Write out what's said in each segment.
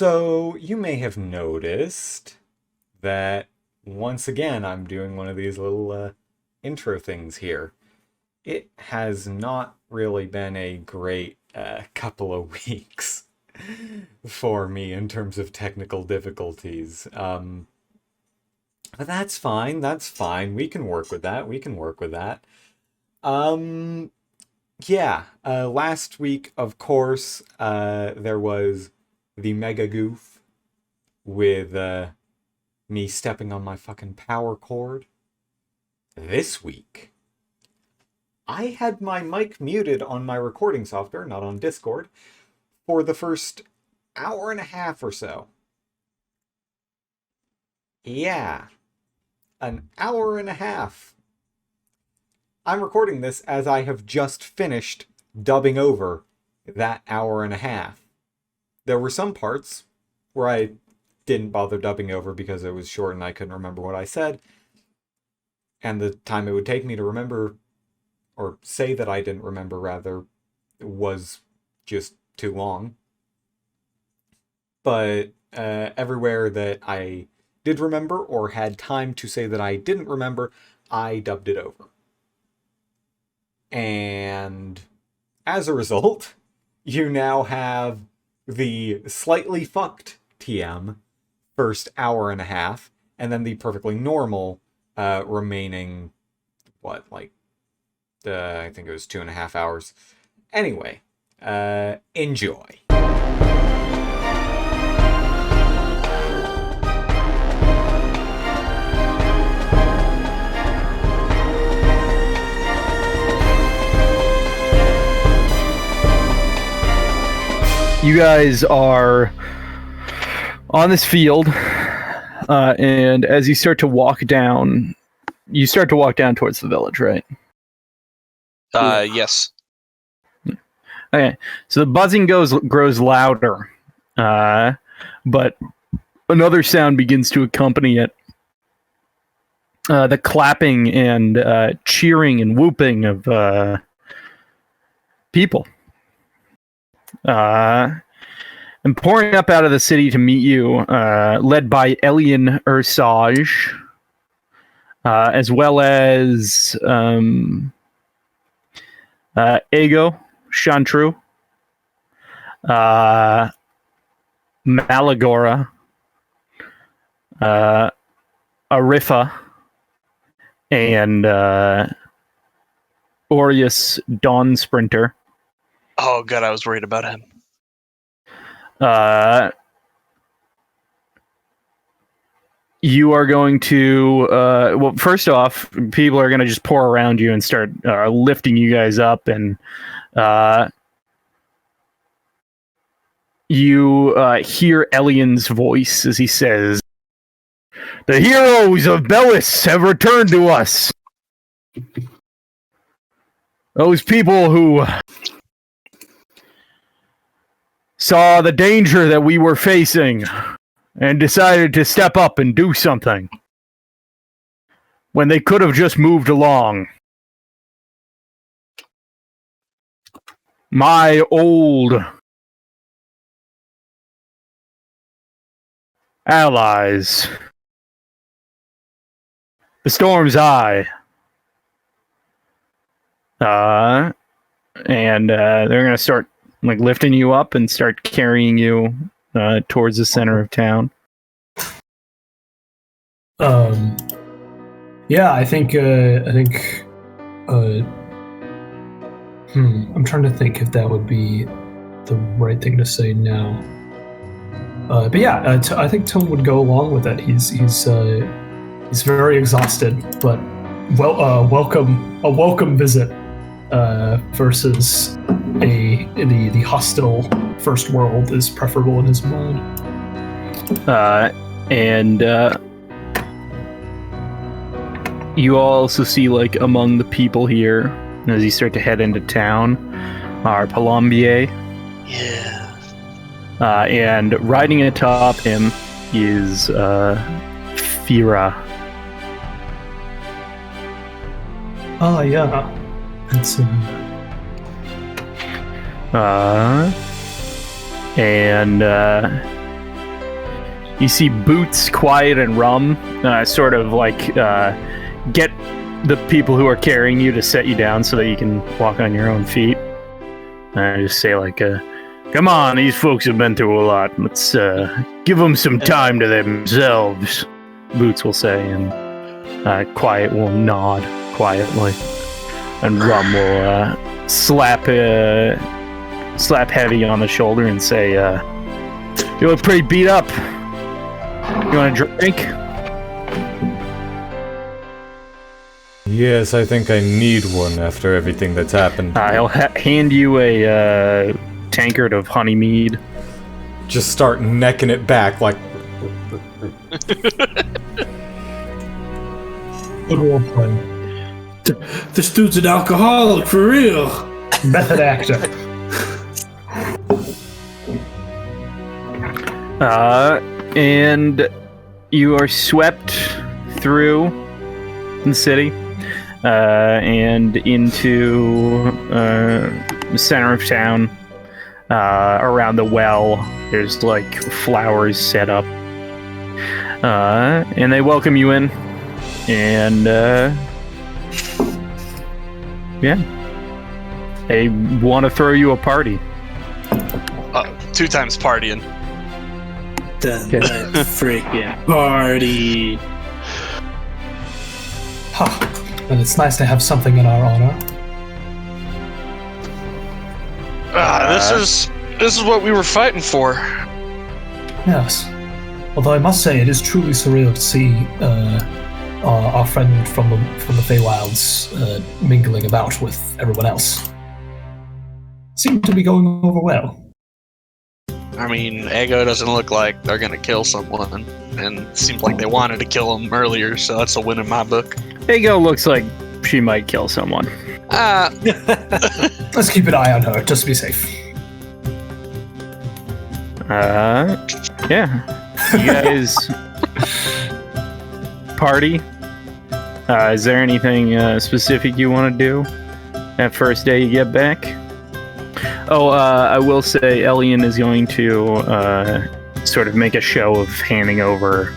So, you may have noticed that once again I'm doing one of these little intro things here. It has not really been a great couple of weeks for me in terms of technical difficulties. But that's fine, that's fine. We can work with that, we can work with that. Yeah, last week, of course, there was the mega goof with me stepping on my fucking power cord. This week, I had my mic muted on my recording software, not on Discord, for the first hour and a half or so. Yeah, an hour and a half. I'm recording this as I have just finished dubbing over that hour and a half. There were some parts where I didn't bother dubbing over because it was short and I couldn't remember what I said. And the time it would take me to remember, or say that I didn't remember rather, was just too long. But everywhere that I did remember or had time to say that I didn't remember, I dubbed it over. And as a result, you now have the slightly fucked TM first hour and a half, and then the perfectly normal remaining, I think it was 2.5 hours. Anyway, enjoy. You guys are on this field, and as you start to walk down, towards the village, right? Yes. Okay, so the buzzing grows louder, but another sound begins to accompany it. The clapping and cheering and whooping of people. And pouring up out of the city to meet you, led by Elian Ursage, as well as Ego Shantru, Malagora, Arifa, and Aureus Dawn Sprinter. Oh god, I was worried about him. You are going to well, first off, people are going to just pour around you and start lifting you guys up, and you hear Elian's voice as he says, "The heroes of Bellis have returned to us. Those people who saw the danger that we were facing and decided to step up and do something when they could have just moved along. My old allies, the Storm's Eye, and they're going to start lifting you up and start carrying you towards the center of town. Yeah, I think I'm trying to think if that would be the right thing to say now. But yeah, I think Tone would go along with that. He's very exhausted, but a welcome visit versus the hostile first world is preferable in his mind. And you also see, among the people here, as you start to head into town, are Palombier. Yeah. And riding atop him is Fira. Oh, yeah. That's and You see Boots, Quiet, and Rum sort of like get the people who are carrying you to set you down so that you can walk on your own feet. Just say like, come on, these folks have been through a lot. Let's give them some time to themselves, Boots will say, and Quiet will nod quietly. And Rum will slap Heavy on the shoulder and say, you look pretty beat up. You want a drink? Yes, I think I need one after everything that's happened. I'll hand you a tankard of honey mead. Just start necking it back like... Good role playing. This dude's an alcoholic for real. Method actor. And you are swept through the city and into the center of town. Around the well, there's like flowers set up. And they welcome you in. And yeah. They want to throw you a party. 2 times partying. The freaking party. And it's nice to have something in our honor. This is what we were fighting for. Yes. Although I must say, it is truly surreal to see our friend from the Feywilds mingling about with everyone else. Seemed to be going over well. I mean, Ego doesn't look like they're gonna kill someone, and it seemed like they wanted to kill him earlier, so that's a win in my book. Ego looks like she might kill someone. Let's keep an eye on her, just to be safe. Yeah. You guys party? Is there anything specific you want to do that first day you get back? Oh, I will say Elian is going to sort of make a show of handing over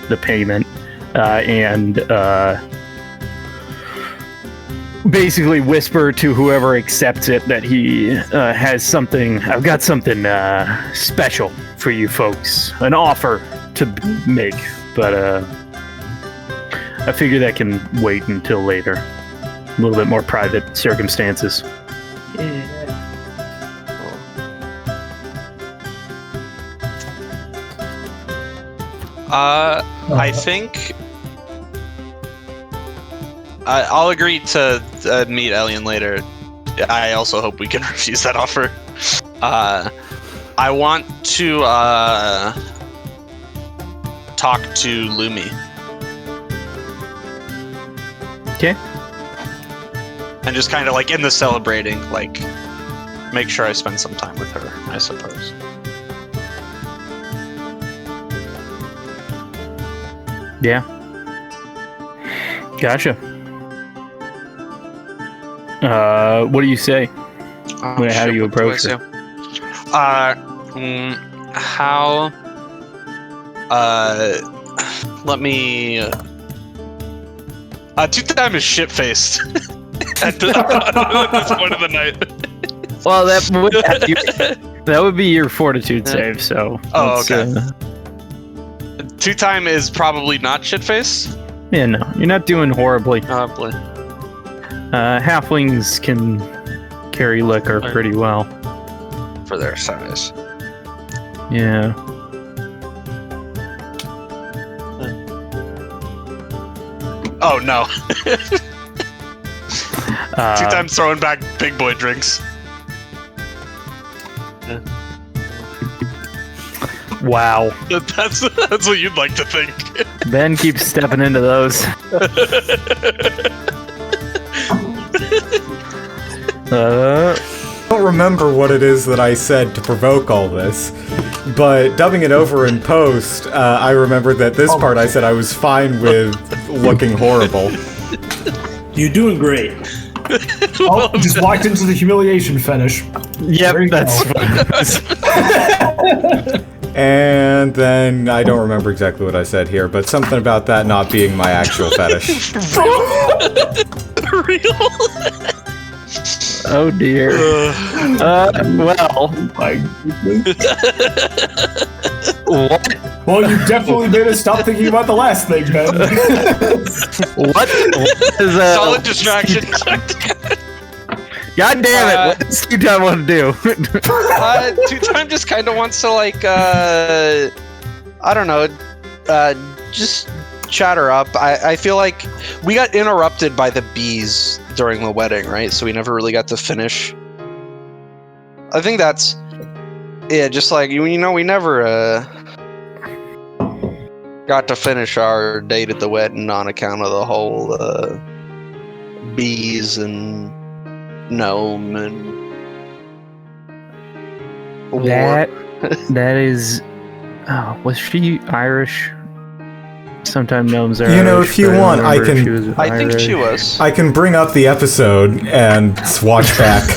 the payment and basically whisper to whoever accepts it that he has something. I've got something special for you folks, an offer to make, but I figure that can wait until later. A little bit more private circumstances. I think I'll agree to meet Elian later. I also hope we can refuse that offer. I want to talk to Lumi. Okay. And just kind of like in the celebrating, like make sure I spend some time with her, I suppose. Yeah. Gotcha. What do you say? How do you approach her? How? Let me. 2-time is shit-faced at this point of the night. Well, that would be your fortitude save. So. Oh, okay. 2-time is probably not shit-faced. Yeah, no, you're not doing horribly. Probably. Halflings can carry liquor pretty well For their size. Yeah. Oh no. 2-time throwing back big boy drinks. Wow. That's what you'd like to think. Ben keeps stepping into those. I don't remember what it is that I said to provoke all this, but dubbing it over in post, I remember that this part I said I was fine with looking horrible. You're doing great. Oh, just walked into the humiliation fetish. Yep, that's And then I don't remember exactly what I said here, but something about that not being my actual fetish. Real? Oh dear. Well. My What? Well, you definitely made us stop thinking about the last thing, Ben. What is Solid distraction. God damn it! What does Two-Time want to do? Two-Time just kind of wants to I don't know, just chatter up. I feel like we got interrupted by the bees during the wedding, right? So we never really got to finish. I think that's just we never got to finish our date at the wedding on account of the whole bees and gnome and war. That is. Oh, was she Irish? Sometimes gnomes are. You know, Irish, if you but want, I remember if can- she was I think Irish. she was. I can bring up the episode and watch back.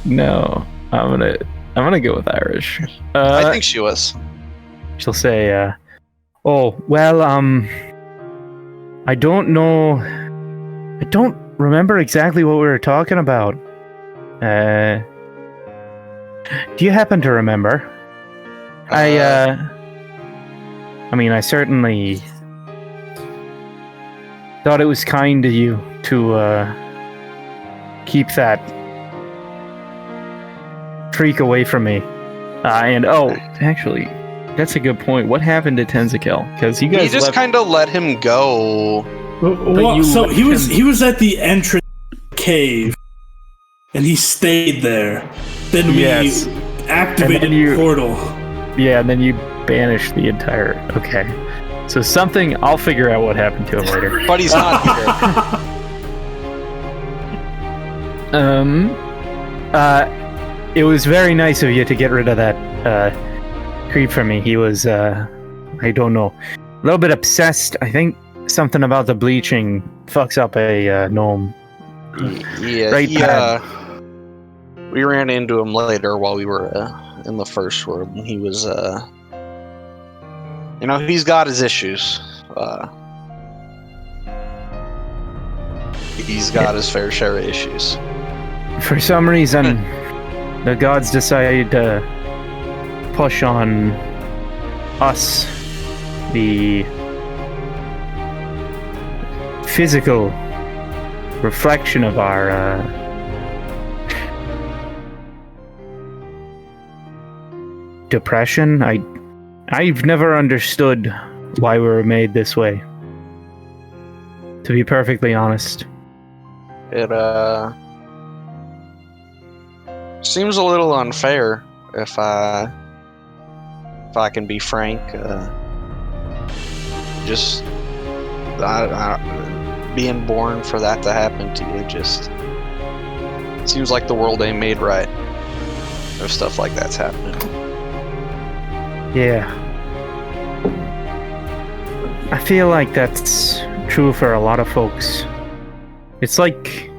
No. I'm gonna go with Irish. I think she was. She'll say, oh, well, I don't know. I don't remember exactly what we were talking about. Do you happen to remember? I mean, I certainly thought it was kind of you to, keep that freak away from me. And, actually, that's a good point. What happened to Tenzakel? Because you guys He just left... kind of let him go. Well, so he was at the entrance cave, and he stayed there. Then we Yes. activated And then you- the portal. Yeah, and then you banished the entire... Okay. So something... I'll figure out what happened to him later. But he's not here. It was very nice of you to get rid of that creep from me. He was, I don't know, a little bit obsessed. I think something about the bleaching fucks up a gnome. Yeah, Right, we ran into him later while we were in the first room. He was, he's got his issues. He's got his fair share of issues. For some reason, the gods decided to push on us, the physical reflection of our depression. I've never understood why we were made this way, to be perfectly honest. It seems a little unfair, if I can be frank. Just being born for that to happen to you, just seems like the world ain't made right if stuff like that's happening. Yeah. I feel like that's true for a lot of folks. It's like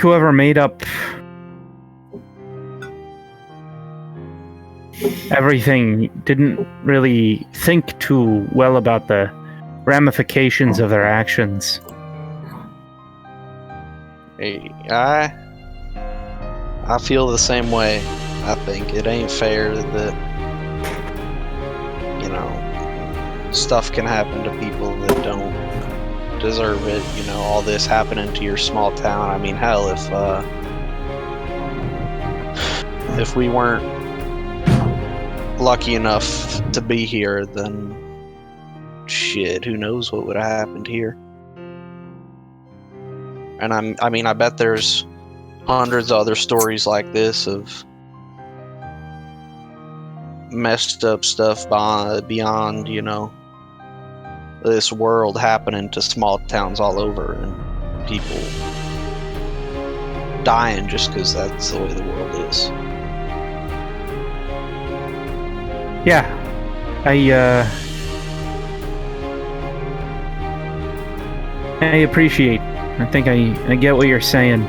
whoever made up everything didn't really think too well about the ramifications of their actions. Hey, I feel the same way. I think it ain't fair that, stuff can happen to people that don't deserve it. All this happening to your small town. I mean, hell, if we weren't lucky enough to be here, then shit, who knows what would have happened here. And I bet there's hundreds of other stories like this of messed up stuff beyond, this world happening to small towns all over, and people dying just because that's the way the world is. Yeah. I appreciate. I think I get what you're saying.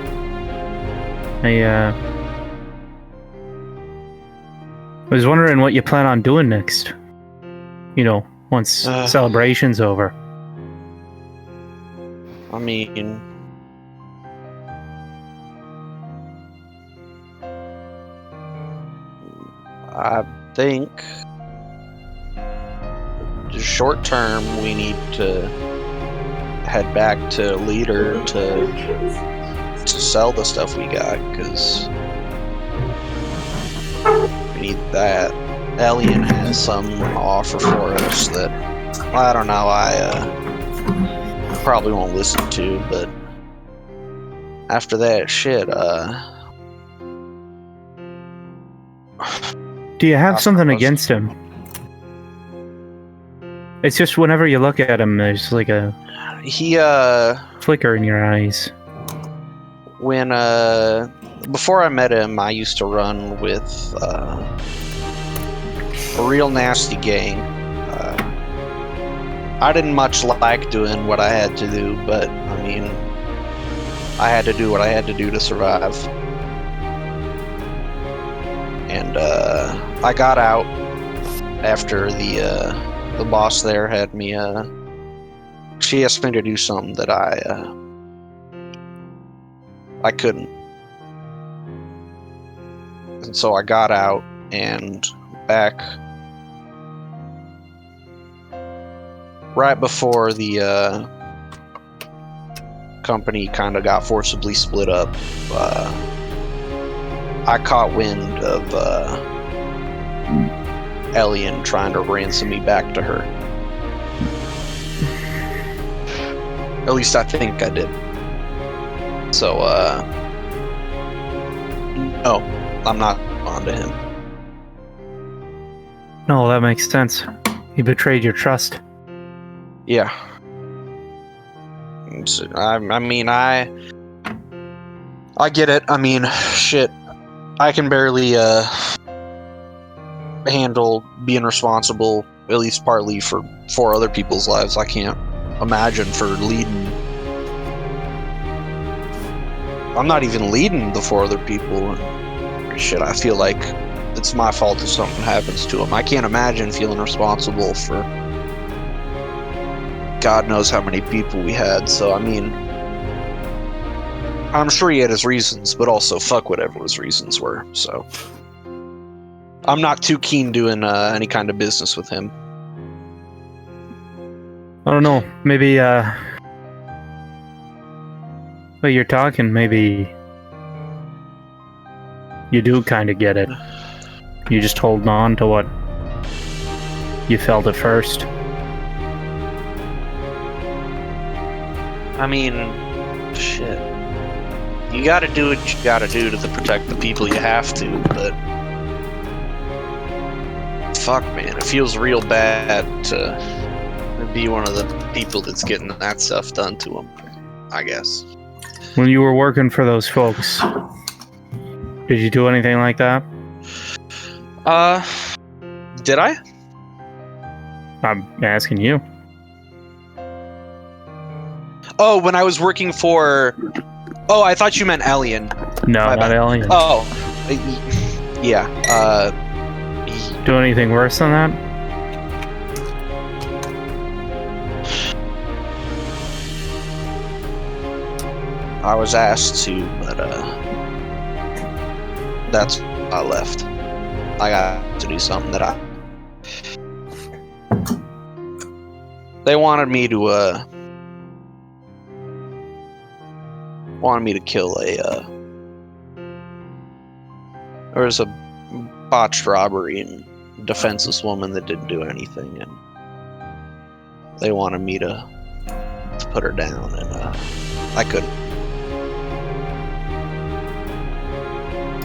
I was wondering what you plan on doing next. You know, once celebration's over. I mean, I think short term we need to head back to Leader to sell the stuff we got, because we need that. Alien has some offer for us that I don't know, I probably won't listen to, but after that shit, do you have something against him? It's just whenever you look at him, there's like a flicker in your eyes. When before I met him, I used to run with a real nasty gang. I didn't much like doing what I had to do, but I mean, I had to do what I had to do to survive. And I got out after the boss there had me. She asked me to do something that I couldn't, and so I got out, and back right before the company kind of got forcibly split up, I caught wind of Alien trying to ransom me back to her. At least I think I did. So, no, I'm not on to him. No, that makes sense. He betrayed your trust. Yeah. I mean, I get it. I mean, shit. I can barely handle being responsible, at least partly, for 4 other people's lives. I can't imagine for leading. I'm not even leading the 4 other people. And shit, I feel like it's my fault if something happens to them. I can't imagine feeling responsible for God knows how many people we had. So, I mean, I'm sure he had his reasons, but also fuck whatever his reasons were. So, I'm not too keen doing any kind of business with him. I don't know. Maybe, well, you're talking, maybe you do kind of get it. You just holding on to what you felt at first. I mean, shit. You gotta do what you gotta do to protect the people you have to, but fuck, man, it feels real bad to be one of the people that's getting that stuff done to them, I guess. When you were working for those folks, did you do anything like that? Did I? I'm asking you. Oh, when I was working for... Oh, I thought you meant Alien. No, My not bad. Alien. Oh, yeah. Do anything worse than that? I was asked to, but that's why I left. I got to do something that they wanted me to kill there was a botched robbery and defenseless woman that didn't do anything, and they wanted me to put her down, and I couldn't.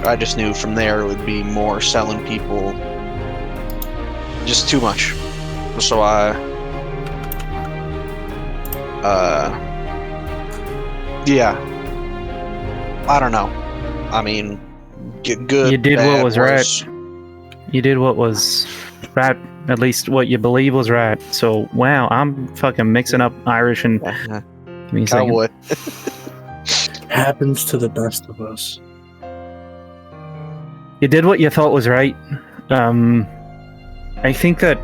I just knew from there it would be more selling people, just too much. So yeah, I don't know. I mean, get good. You did bad, what was worse. right. You did what was right, at least what you believe was right. So, wow, I'm fucking mixing up Irish and... Give me a second. Cowboy. Happens to the best of us. You did what you thought was right, I think that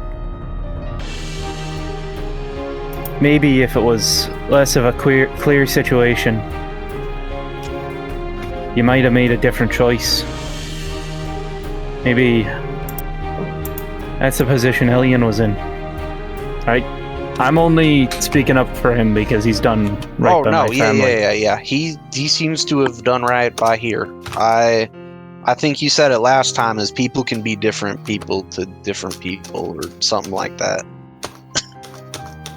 maybe if it was less of a clear situation, you might have made a different choice. Maybe that's the position Elian was in. I'm only speaking up for him because he's done right by my family. Yeah. He seems to have done right by here. I think you said it last time, is people can be different people to different people or something like that.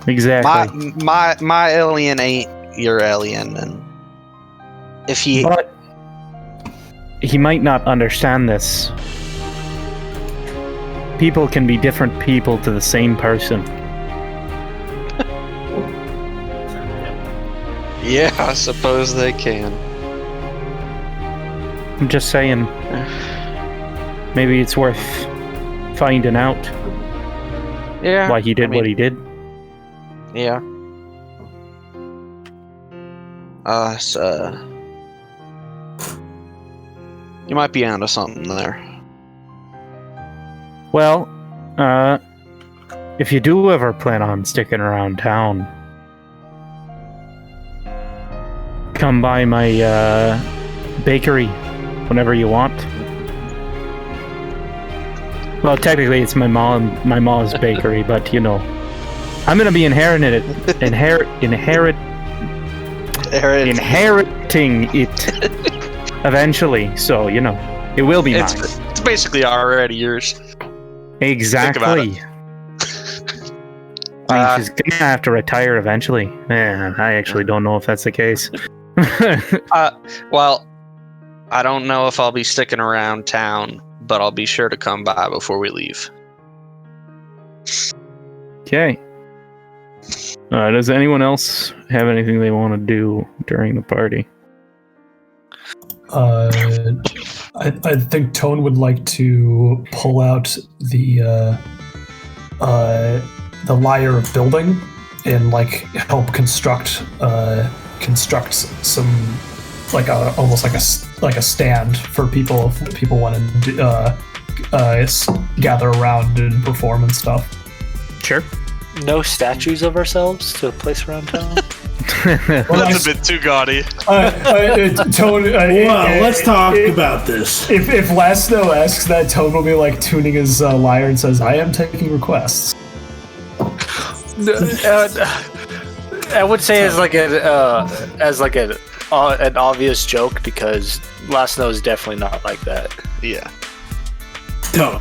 Exactly. My alien ain't your alien, and if he... But he might not understand this. People can be different people to the same person. Yeah, I suppose they can. I'm just saying, maybe it's worth finding out why he did what he did. Yeah. So you might be onto something there. Well, if you do ever plan on sticking around town, come by my bakery whenever you want. Well, technically it's my mom's bakery, but you know, I'm gonna be inheriting it eventually. So you know, it will be mine. It's basically already yours. Exactly. She's gonna have to retire eventually. I actually don't know if that's the case. Well, I don't know if I'll be sticking around town, but I'll be sure to come by before we leave. Okay. Does anyone else have anything they want to do during the party? I think Tone would like to pull out the lyre of building and like help construct some almost like a stand for people if people want to gather around and perform and stuff. Sure. No statues of ourselves to place around town. That's a bit too gaudy. Tone, let's talk about this. If Lasno asks that, Tone will be like tuning his lyre and says, "I am taking requests." I would say as an obvious joke, because Lasno is definitely not like that. Yeah. No.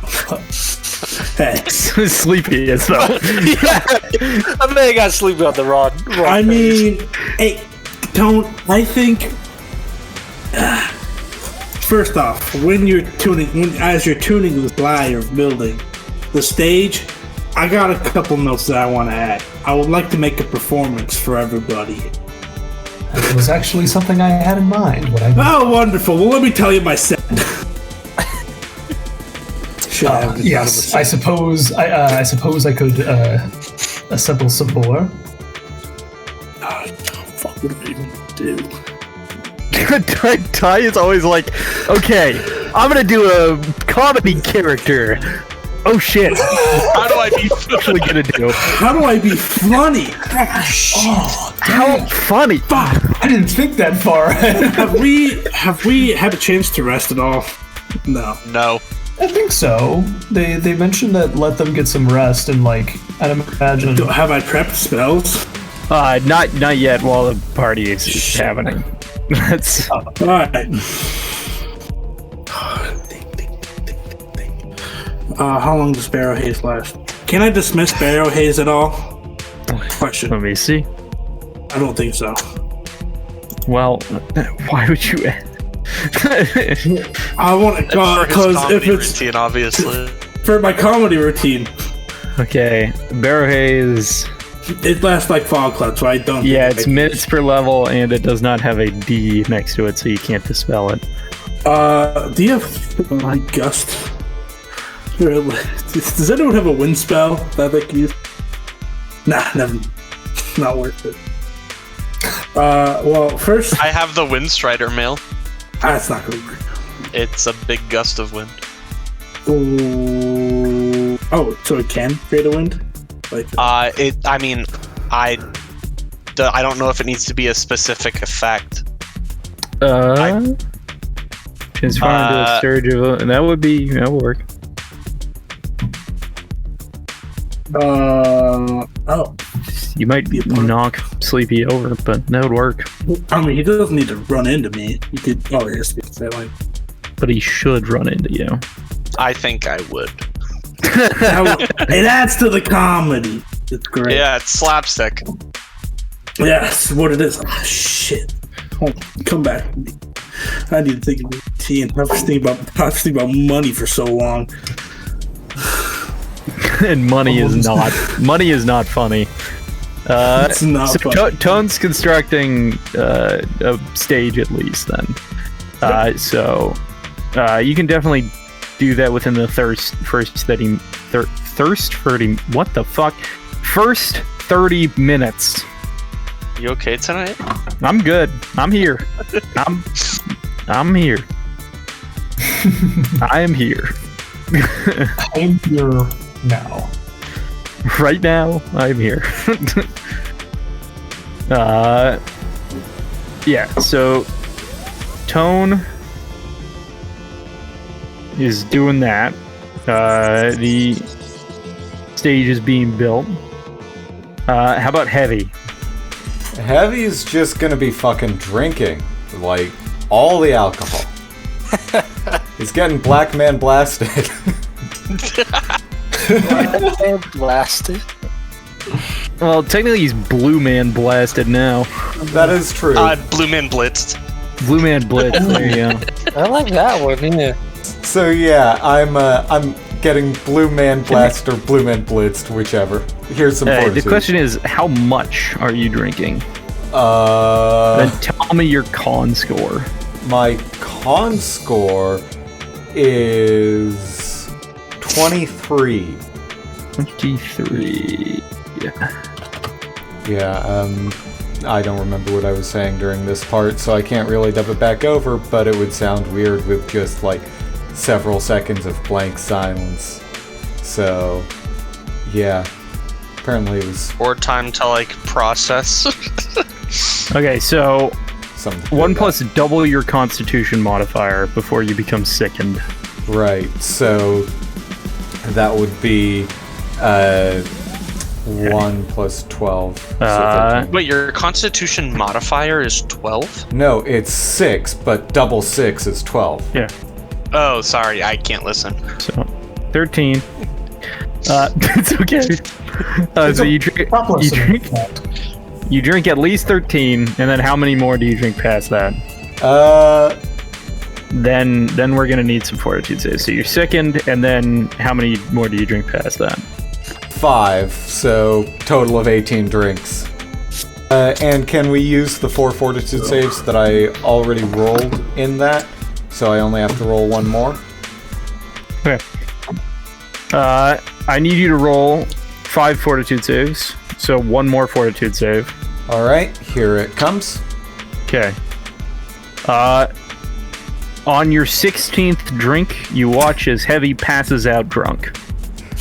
Hey. Sleepy as well. I think I got sleepy on the wrong I mean, hey, don't. I think. First off, as you're tuning this lyre of building the stage, I got a couple notes that I want to add. I would like to make a performance for everybody. It was actually something I had in mind. Oh, wonderful! Well, let me tell you my set. Yes, I suppose I could assemble some more. Fuck, what do I even do? Ty is always like, okay, I'm gonna do a comedy character. Oh shit! How do I be actually gonna do? How do I be funny? How funny? Fuck! I didn't think that far. Have we had a chance to rest at all? No. I think so. They mentioned that let them get some rest and like I'd imagine. Have I prepped spells? Not yet. While the party is happening. That's all right. How long does Barrow Haze last? Can I dismiss Barrow Haze at all? Question. Let me see. I don't think so. Well, why would you? I want it because if it's routine, obviously for my comedy routine. Okay, Barrow Haze. It lasts like Fog Cloud, so I don't. Yeah, it's minutes per level, and it does not have a D next to it, so you can't dispel it. Do you have like Gust? Does anyone have a wind spell that they can use? Nah, never. Not worth it. Well, first I have the Windstrider mail. That's not gonna work. It's a big gust of wind. Ooh. Oh, so it can create a wind? Like I don't know if it needs to be a specific effect. Transform into a surge of, and that would work. You might knock Sleepy over, but that would work. I mean, he doesn't need to run into me. You could. Oh, yes, you could say like. But he should run into you. I think I would. It adds to the comedy. It's great. Yeah, it's slapstick. Yes, what it is. Oh, shit. Come back. I need to think of tea, and I was thinking about money for so long. And money is not funny. It's not so funny. Tone's constructing a stage at least then. So you can definitely do that within the first 30 minutes. You okay tonight? I'm good. I'm here. I'm here. I am here. I'm here now. Right now, I'm here. Yeah, so Tone is doing that. The stage is being built. How about Heavy? Heavy's just gonna be fucking drinking, like, all the alcohol. He's getting black man blasted. Blasted. Well, technically he's Blue Man blasted now. That is true. Blue Man Blitzed. Blue Man Blitz, there you go. I like that one, yeah. So yeah, I'm getting Blue Man Blast or Blue Man Blitzed, whichever. Here's some The fortitude. question is, how much are you drinking? Uh, Then tell me your con score. my con score is 23. 23. Yeah, I don't remember what I was saying during this part, so I can't really dub it back over, but it would sound weird with just, like, several seconds of blank silence. So, yeah. Apparently it was Or time to, like, process. Okay, so something. to do 1 with plus double your constitution modifier before you become sickened. that. Right, so that would be 1 plus 12. So 13. Wait, your constitution modifier is 12? No, it's 6, but double 6 is 12. Yeah. Oh, sorry, I can't listen. So 13. It's okay. So you drink at least 13, and then how many more do you drink past that? Then we're gonna need some fortitude saves. So you're sickened, and then how many more do you drink past that? 5, so total of 18 drinks. And can we use the 4 fortitude saves that I already rolled in that? So I only have to roll 1 more? Okay. I need you to roll 5 fortitude saves. So 1 more fortitude save. Alright, here it comes. Okay. On your 16th drink, you watch as Heavy passes out drunk.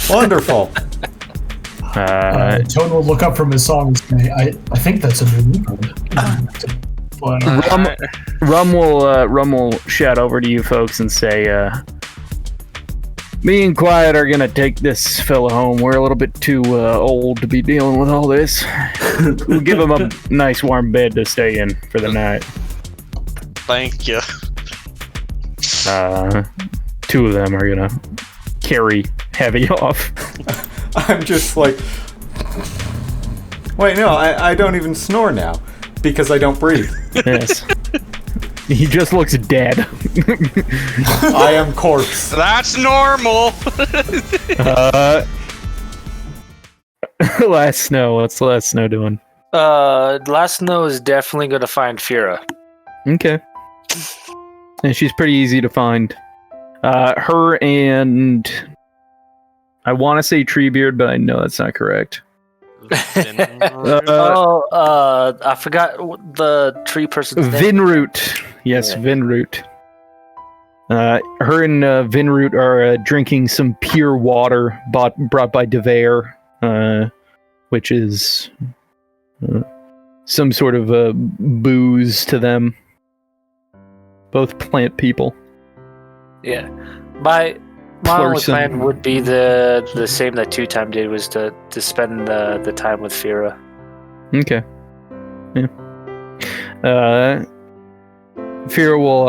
Wonderful. Tone will look up from his song and say, I think that's a new word. Rum will shout over to you folks and say, me and Quiet are gonna take this fella home. We're a little bit too old to be dealing with all this. We'll give him a nice warm bed to stay in for the night. Thank you. 2 of them are gonna carry Heavy off. I'm just like... Wait, no, I don't even snore now. Because I don't breathe. Yes. He just looks dead. I am corpse. That's normal. Last Snow. What's Last Snow doing? Last Snow is definitely gonna find Fira. Okay. And she's pretty easy to find. Her and... I want to say Treebeard, but I know that's not correct. I forgot the tree person's name. Vinroot. Yes, Yeah. Vinroot. Her and Vinroot are drinking some pure water brought by Devere, which is some sort of booze to them. Both plant people. Yeah. My only plan would be the same that Two Time did, was to spend the time with Fira. Okay. Yeah. Fira will,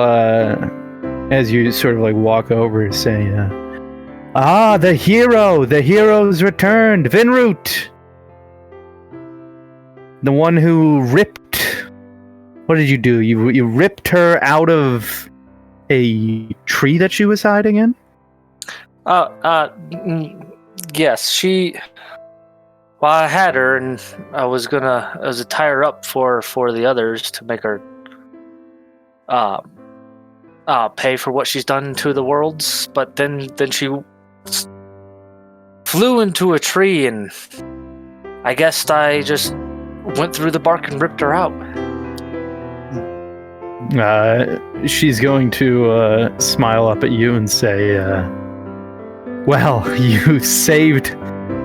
as you sort of like walk over, say, the hero's returned, Vinroot! The one who ripped... What did you do? You ripped her out of a tree that she was hiding in? Yes, she... Well, I had her, and I was to tie her up for the others to make her pay for what she's done to the worlds, but then she flew into a tree, and I guess I just went through the bark and ripped her out. She's going to smile up at you and say, well, you saved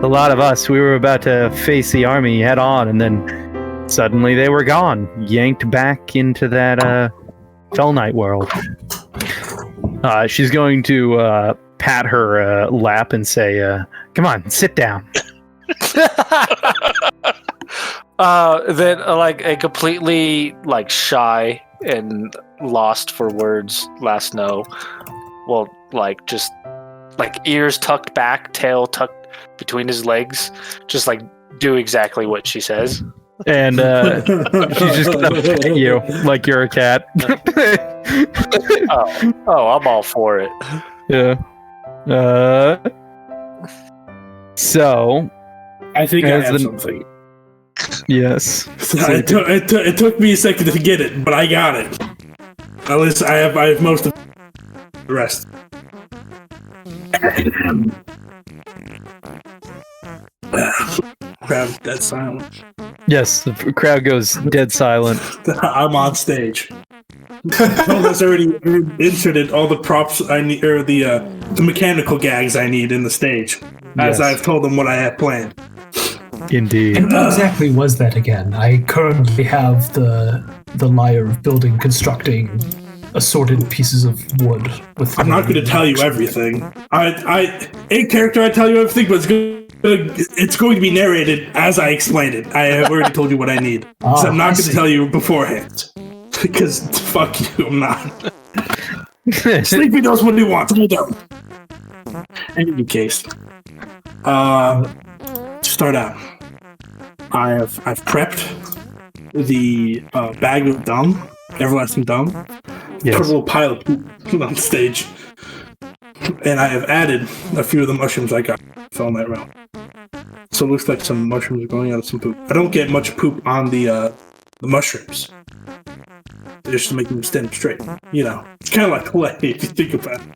a lot of us. We were about to face the army head on, and then suddenly they were gone, yanked back into that Fell Knight world. She's going to pat her lap and say, come on, sit down. Then like a completely like shy and lost for words last no will like just like ears tucked back, tail tucked between his legs, just like do exactly what she says. And she's just gonna pet you like you're a cat. oh, I'm all for it. Yeah. So I think I have something. Yes. It took me a second to get it, but I got it. At least I have most of the rest. Crowd dead silent. Yes, the crowd goes dead silent. I'm on stage. Phil has already inserted all the props I need, or the mechanical gags I need in the stage, as I've told them what I have planned. Indeed. And what exactly was that again? I currently have the layer of building constructing assorted pieces of wood with. I'm not going to tell you everything. In character I tell you everything, but it's going to be narrated as I explain it. I have already told you what I need, so I'm not going to tell you beforehand. Because fuck you, I'm not. Sleepy knows what he wants. Hold on. In any case, to start out, I've prepped the bag of dung, everlasting dung. Yes. Put a little pile of poop on stage, and I have added a few of the mushrooms I got from that round. So it looks like some mushrooms are going out of some poop. I don't get much poop on the mushrooms. Just to make them stand up straight. You know, it's kind of like clay if you think about it.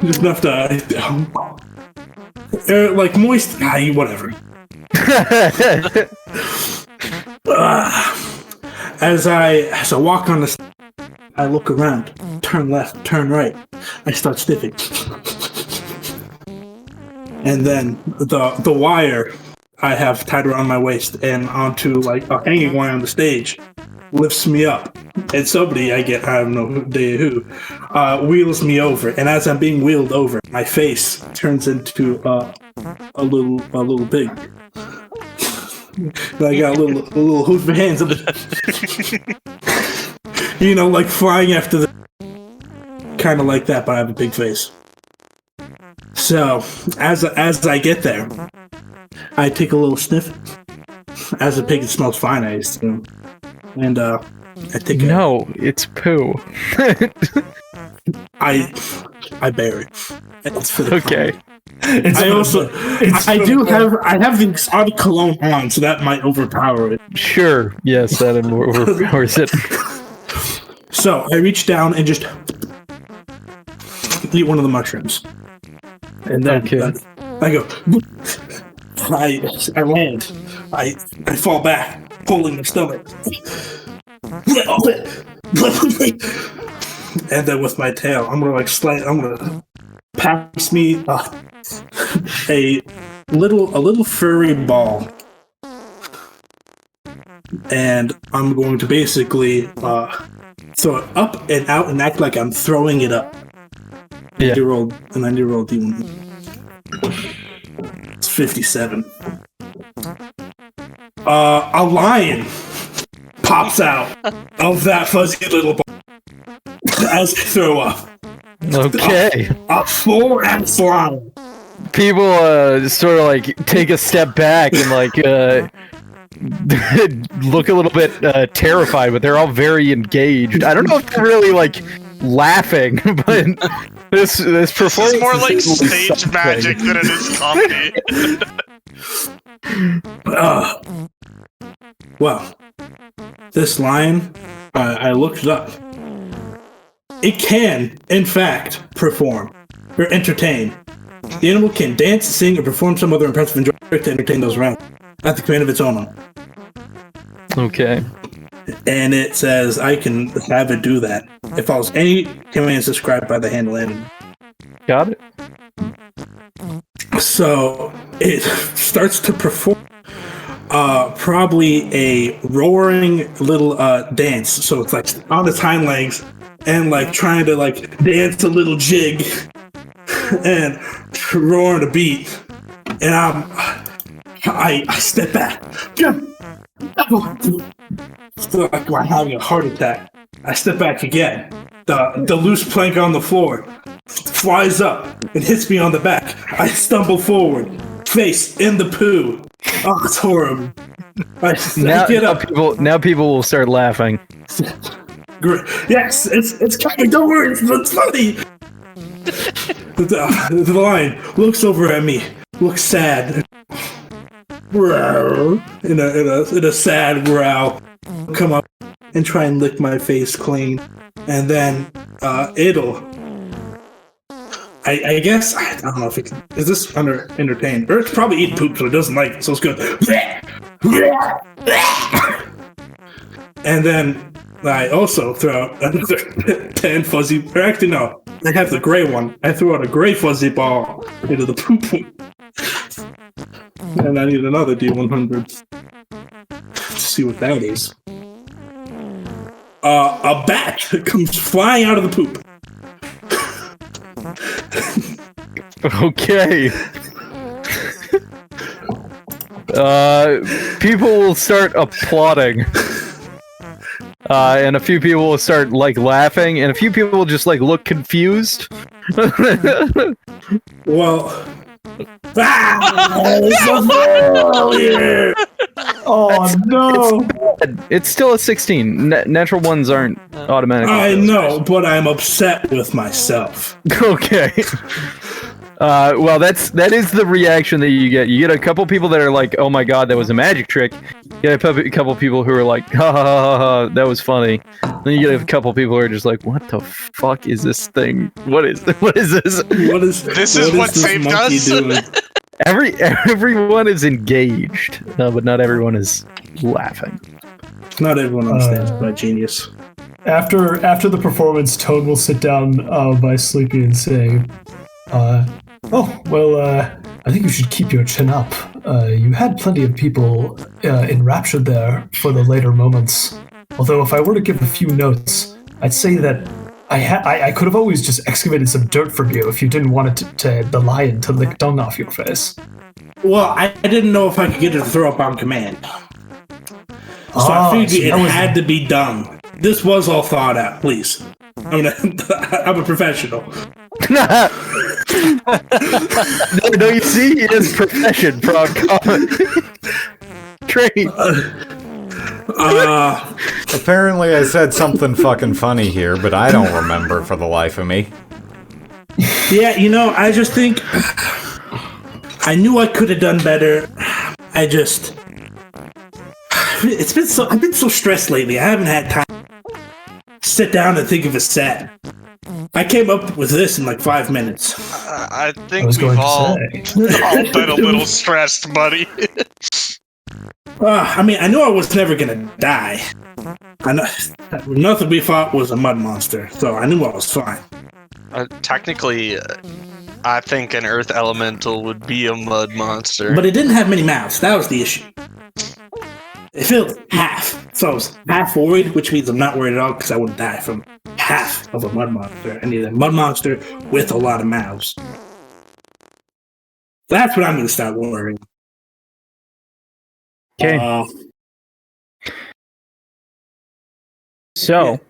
Just enough to, like moist. Whatever. As I walk on the stage, I look around, turn left, turn right. I start sniffing, and then the wire I have tied around my waist and onto like a hanging wire on the stage lifts me up, and somebody I don't know who wheels me over, and as I'm being wheeled over, my face turns into a little pig. I got a little hoof of hands, you know, like flying after the, kind of like that, but I have a big face. So as I get there, I take a little sniff. As a pig, it smells fine, I assume. And I take it's poo. I bear it. It's for the okay. I have the exotic cologne on, so that might overpower it. Sure. Yes, that overpowers it. So I reach down and just eat one of the mushrooms, and then I go. I land. I fall back, pulling the stomach. and then with my tail, I'm gonna pass me a little furry ball, and I'm going to basically throw it up and out and act like I'm throwing it up. Yeah. And then you roll D1. It's 57. A lion pops out of that fuzzy little ball as I throw up. Okay. A full-ass lion. People sort of like take a step back and like look a little bit terrified, but they're all very engaged. I don't know if they're really like laughing, but this performance It's more like is stage something. magic than it is comedy. Well, this lion, I looked it up. It can, in fact, perform or entertain. The animal can dance, sing, or perform some other impressive enjoyment to entertain those around, at the command of its owner. Okay. And it says I can have it do that. It follows any commands described by the handle animal. Got it. So it starts to perform probably a roaring little dance. So it's like on its hind legs and like trying to like dance a little jig and roaring a beat. And I step back. Feel like I'm having a heart attack. I step back again. The loose plank on the floor flies up and hits me on the back. I stumble forward, face in the poo. Oh, it's horrible. I get up. Now people will start laughing. Yes, it's coming. Don't worry, it's funny. The lion looks over at me, looks sad. In a sad growl, come up and try and lick my face clean, and then it'll. I guess I don't know if it can, is this under entertained, or it's probably eating poop, so it doesn't like it, so it's good. And then I also throw out another 10 fuzzy. Or actually, no, I have the gray one. I threw out a gray fuzzy ball into the poop. And I need another D100 to see what that is. A bat comes flying out of the poop. Okay. People will start applauding. And a few people will start like laughing, and a few people will just like look confused. Well, Oh no! It's still a 16. Natural ones aren't automatic. I know, but I'm upset with myself. Okay. Well, that is the reaction that you get. You get a couple people that are like, "Oh my god, that was a magic trick." You get a couple people who are like, "Ha ha ha ha, that was funny." Then you get a couple people who are just like, "What the fuck is this thing? What is this? This is what saved us? Doing? Everyone is engaged, but not everyone is laughing. Not everyone understands my genius. After the performance, Toad will sit down by Sleepy and say, I think you should keep your chin up. You had plenty of people enraptured there for the later moments. Although if I were to give a few notes, I'd say that I could have always just excavated some dirt from you if you didn't want the lion to lick dung off your face. Well, I didn't know if I could get it to throw up on command. So I figured it had to be done. This was all thought out, please. I'm a professional. No, you see, it is profession, frog common. Trait. Apparently I said something fucking funny here, but I don't remember for the life of me. Yeah, I just think I knew I could have done better. I've been so stressed lately. I haven't had time to sit down and think of a set. I came up with this in like 5 minutes. I think we've all been a little stressed, buddy. I mean, I knew I was never gonna die. I know nothing we fought was a mud monster, so I knew I was fine. Technically, I think an earth elemental would be a mud monster. But it didn't have many mouths. That was the issue. It filled half. So I was half worried, which means I'm not worried at all because I wouldn't die from half of a mud monster. I need a mud monster with a lot of mouths. That's what I'm going to start worrying. Okay. So,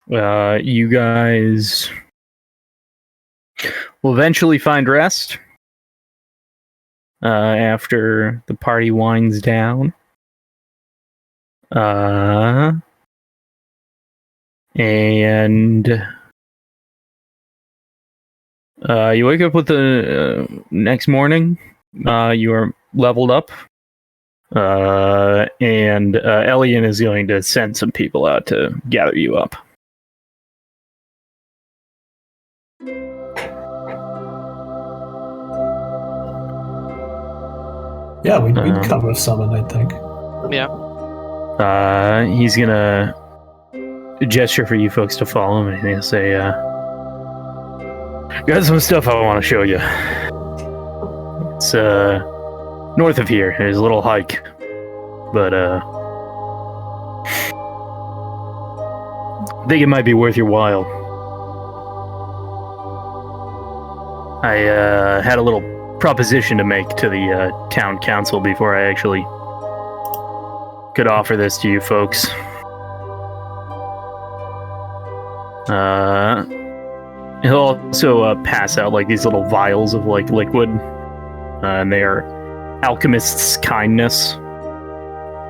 you guys will eventually find rest after the party winds down. And you wake up with the next morning. You are leveled up. And Elian is going to send some people out to gather you up. Yeah, we'd come with someone, I think. Yeah. He's gonna gesture for you folks to follow him, and he'll say, got some stuff I want to show you. It's north of here. There's a little hike, but I think it might be worth your while. I had a little proposition to make to the town council before I actually could offer this to you folks. He'll also pass out like these little vials of like liquid, and they are alchemist's kindness.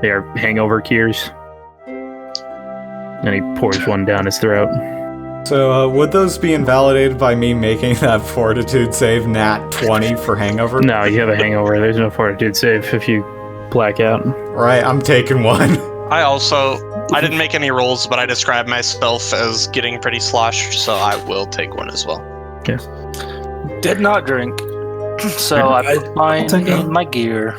They are hangover cures. And he pours one down his throat. So, would those be invalidated by me making that fortitude save nat 20 for hangover? No, you have a hangover. There's no fortitude save if you black out. Right, I'm taking one. I didn't make any rolls, but I describe myself as getting pretty sloshed, so I will take one as well. Okay. Did not drink, so I put mine in my gear.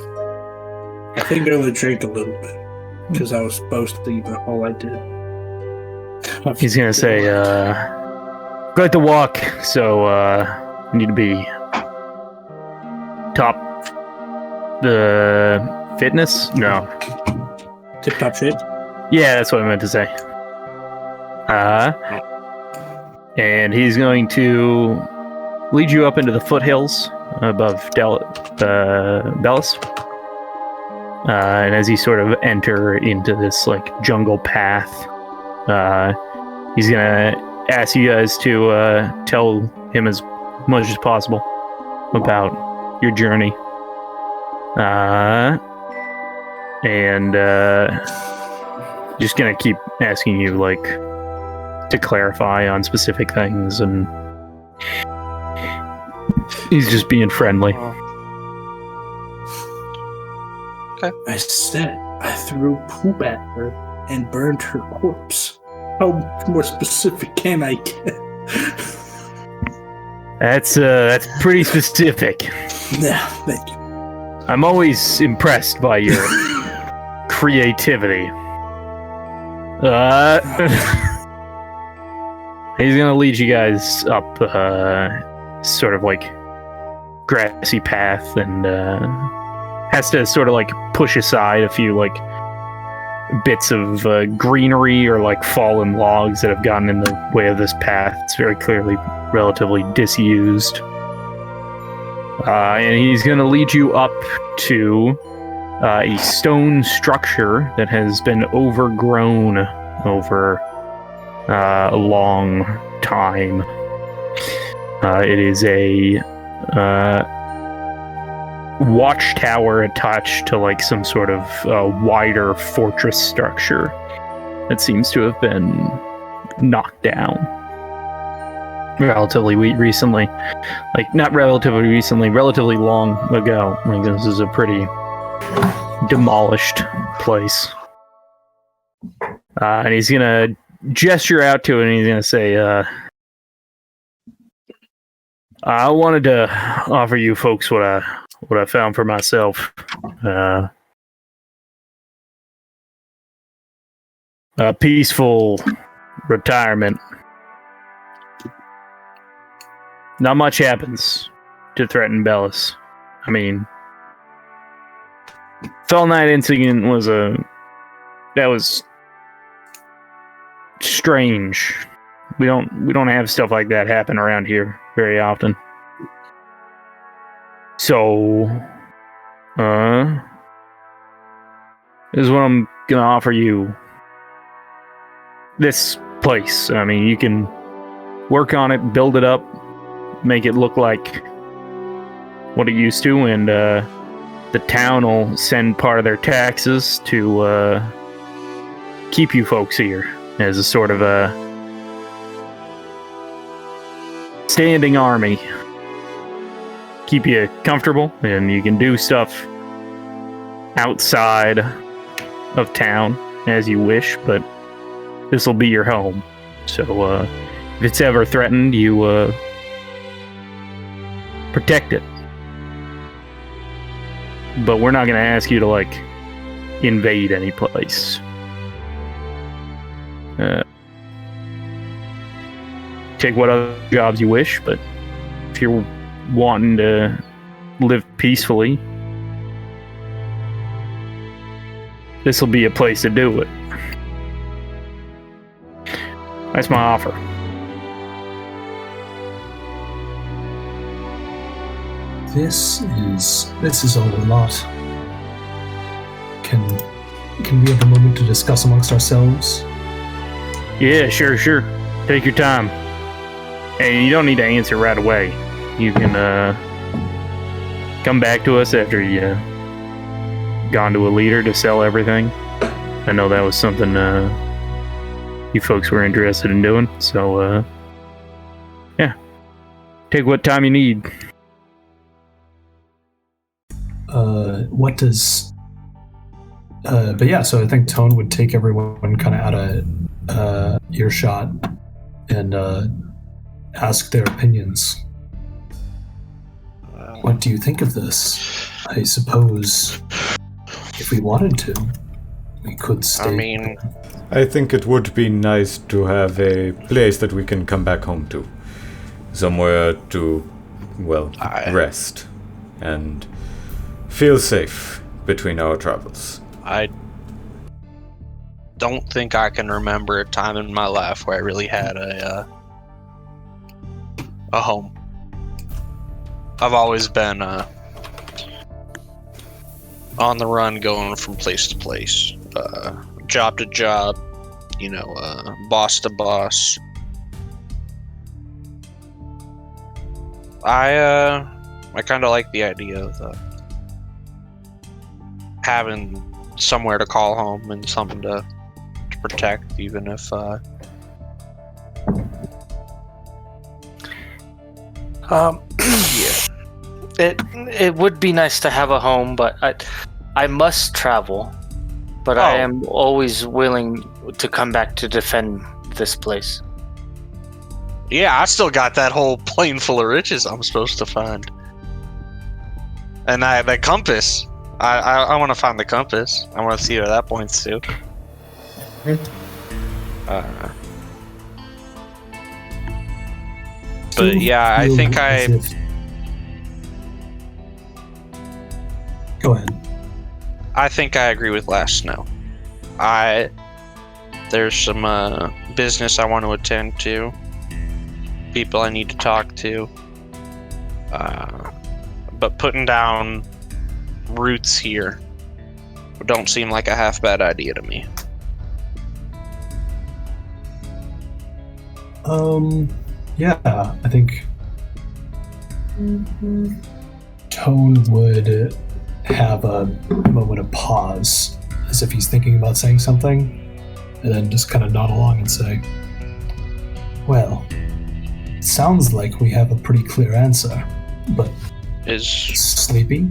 I think I only drank a little bit because I was supposed to, but all I did. He's gonna say, got to walk, so you need to be top the fitness? No. Tip top fit? Yeah, that's what I meant to say. And he's going to lead you up into the foothills above Bellis. And as you sort of enter into this like jungle path, he's gonna ask you guys to tell him as much as possible about your journey. And just gonna keep asking you like to clarify on specific things, and he's just being friendly. Okay. I said I threw poop at her and burned her corpse. How much more specific can I get? That's pretty specific. Yeah, thank you. I'm always impressed by your creativity. He's gonna lead you guys up sort of like grassy path, and has to sort of like push aside a few like bits of greenery or like fallen logs that have gotten in the way of this path. It's very clearly relatively disused. And he's going to lead you up to a stone structure that has been overgrown over a long time. It is a watchtower attached to like some sort of wider fortress structure that seems to have been knocked down relatively recently. Like, not relatively recently, relatively long ago. Like, this is a pretty demolished place. And he's gonna gesture out to it, and he's gonna say, I wanted to offer you folks what what I found for myself. A peaceful retirement. Not much happens to threaten Bellis. I mean, Fell Knight incident was strange. We don't have stuff like that happen around here very often. So, this is what I'm gonna offer you. This place. I mean, you can work on it, build it up, make it look like what it used to, and the town will send part of their taxes to keep you folks here as a sort of a standing army. Keep you comfortable, and you can do stuff outside of town as you wish, but this will be your home. So if it's ever threatened, you protect it. But we're not going to ask you to, like, invade any place. Take what other jobs you wish, but if you're wanting to live peacefully, this will be a place to do it. That's my offer. This is all a lot. Can we have a moment to discuss amongst ourselves? Yeah, sure. Take your time. And you don't need to answer right away. You can come back to us after you gone to a leader to sell everything. I know that was something you folks were interested in doing. So, yeah. Take what time you need. But yeah, so I think Tone would take everyone kind of out of earshot and ask their opinions. What do you think of this? I suppose if we wanted to, we could stay. I mean, I think it would be nice to have a place that we can come back home to. Somewhere to, well, rest and feel safe between our travels. I don't think I can remember a time in my life where I really had a home. I've always been on the run, going from place to place, job to job, boss to boss. I kind of like the idea of having somewhere to call home and something to protect, even if Yeah. It would be nice to have a home, but I must travel. But I am always willing to come back to defend this place. Yeah, I still got that whole plane full of riches I'm supposed to find. And the compass. I want to find the compass. I want to see where that points to. But yeah, I think Go ahead. I think I agree with Last Snow. There's some business I want to attend to. People I need to talk to. But putting down roots here don't seem like a half bad idea to me. Yeah, I think Tone would have a moment of pause, as if he's thinking about saying something, and then just kind of nod along and say, well, it sounds like we have a pretty clear answer, but Is sleepy?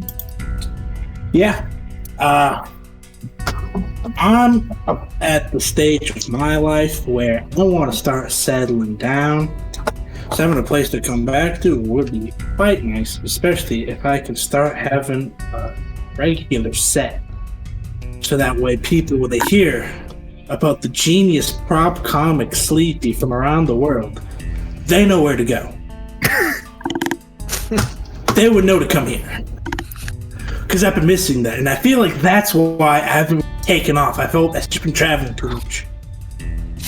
Yeah. I'm at the stage of my life where I want to start settling down. So having a place to come back to would be quite nice, especially if I could start having a regular set. So that way people, when they hear about the genius prop comic Sleepy from around the world, they know where to go. They would know to come here. Because I've been missing that, and I feel like that's why I haven't taken off. I felt I've just been traveling too much.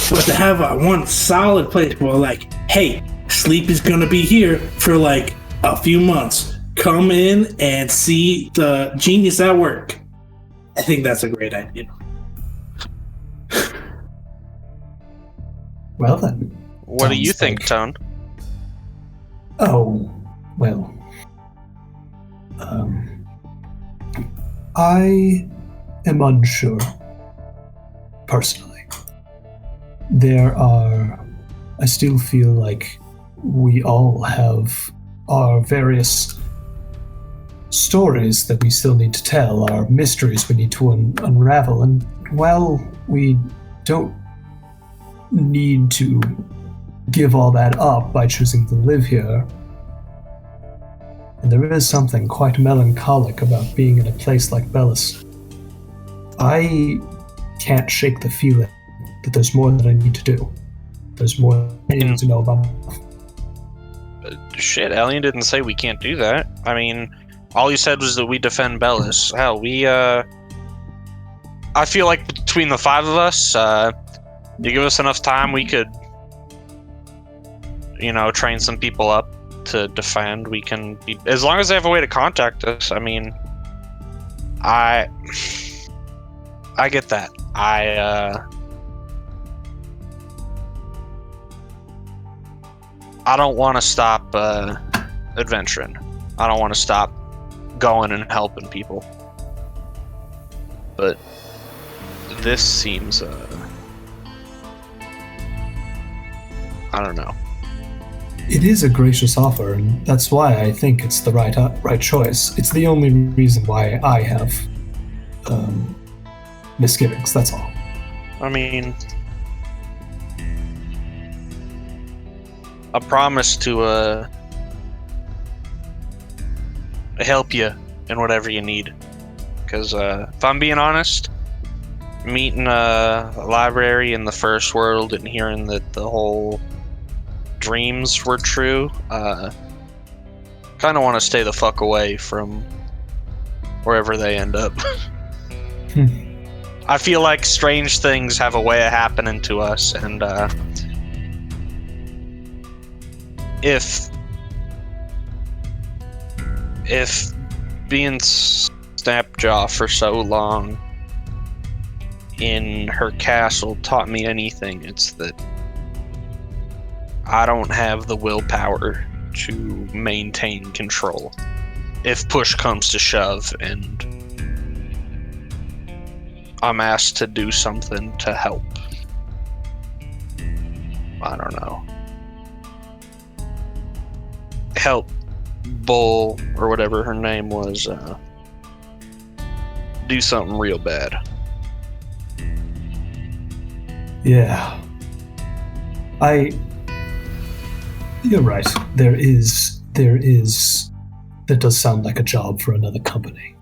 But to have one solid place where, like, hey, Sleep is gonna be here for like a few months. Come in and see the genius at work. I think that's a great idea. Well then. What do you sounds think, like- Tone? Oh, well. I am unsure, personally. I still feel like we all have our various stories that we still need to tell, our mysteries we need to unravel, and while we don't need to give all that up by choosing to live here, and there is something quite melancholic about being in a place like Bellis. I can't shake the feeling that there's more that I need to do. There's more I need to know about. Shit, Alien didn't say we can't do that. I mean, all he said was that we defend Bellis. Hell, I feel like between the five of us, you give us enough time, we could, train some people up to defend. We can be, as long as they have a way to contact us. I mean, I get that. I don't want to stop adventuring. I don't want to stop going and helping people. But this seems, I don't know. It is a gracious offer, and that's why I think it's the right choice. It's the only reason why I have misgivings, that's all. I mean, I promise to help you in whatever you need. Because if I'm being honest, meeting a library in the first world and hearing that the whole dreams were true, kind of want to stay the fuck away from wherever they end up. I feel like strange things have a way of happening to us, and if being Snapjaw for so long in her castle taught me anything, it's that I don't have the willpower to maintain control if push comes to shove and I'm asked to do something to help. I don't know. Help Bull, or whatever her name was, do something real bad. Yeah. You're right. There is, that does sound like a job for another company.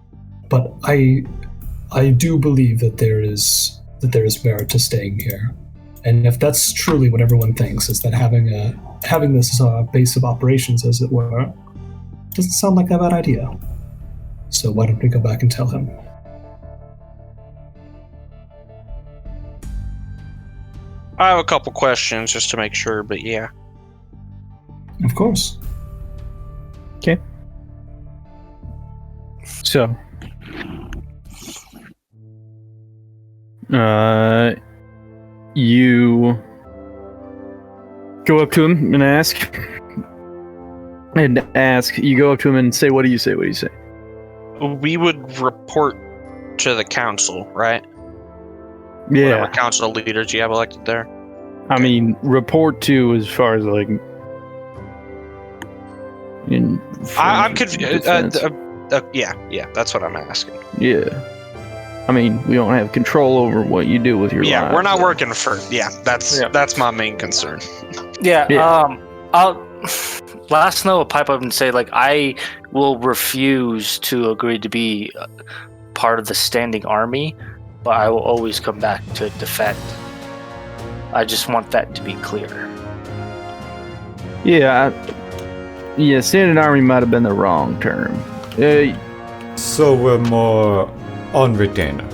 But I do believe that there is merit to staying here. And if that's truly what everyone thinks, is that having this as a base of operations, as it were, doesn't sound like a bad idea. So why don't we go back and tell him? I have a couple questions just to make sure, but yeah. Of course. Okay. So, you go up to him and ask. You go up to him and say, what do you say? What do you say? We would report to the council, right? Yeah. Whatever council leaders you have elected there. I mean, report to as far as like. I'm confused. Yeah, that's what I'm asking. Yeah. I mean, we don't have control over what you do with your life. We're not working for. Yeah, that's my main concern. Yeah. Yeah. Last Snow will pipe up and say, like, I will refuse to agree to be part of the standing army, but I will always come back to defend. I just want that to be clear. Yeah, standing army might have been the wrong term. So we're more on retainer.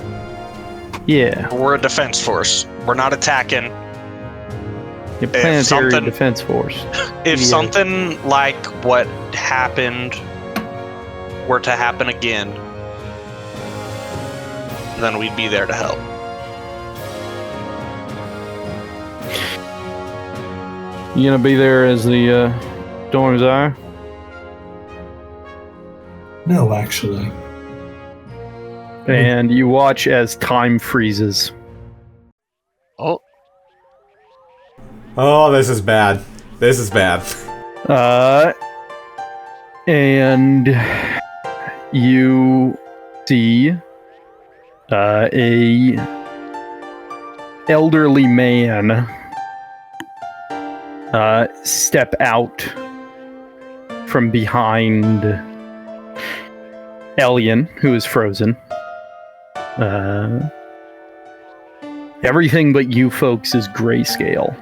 Yeah. We're a defense force. We're not attacking. A planetary something- defense force. If Yeah. something like what happened were to happen again, then we'd be there to help. You gonna be there as the storms are? No, actually. And you watch as time freezes. Oh, Oh, this is bad. This is bad. And you see a elderly man step out from behind Elian, who is frozen. Everything but you folks is grayscale.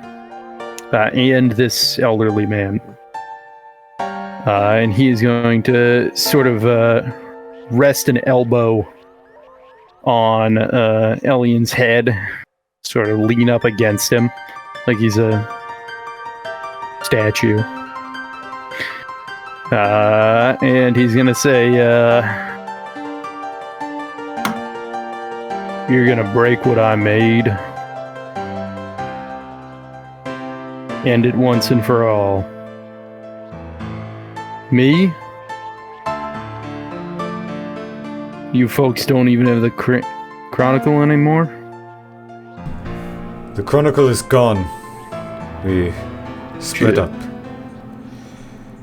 And this elderly man. And he is going to sort of rest an elbow on Elian's head, sort of lean up against him, like he's a statue. And he's going to say, you're going to break what I made. End it once and for all. Me? You folks don't even have the Chronicle anymore? The Chronicle is gone. We split Shit. up.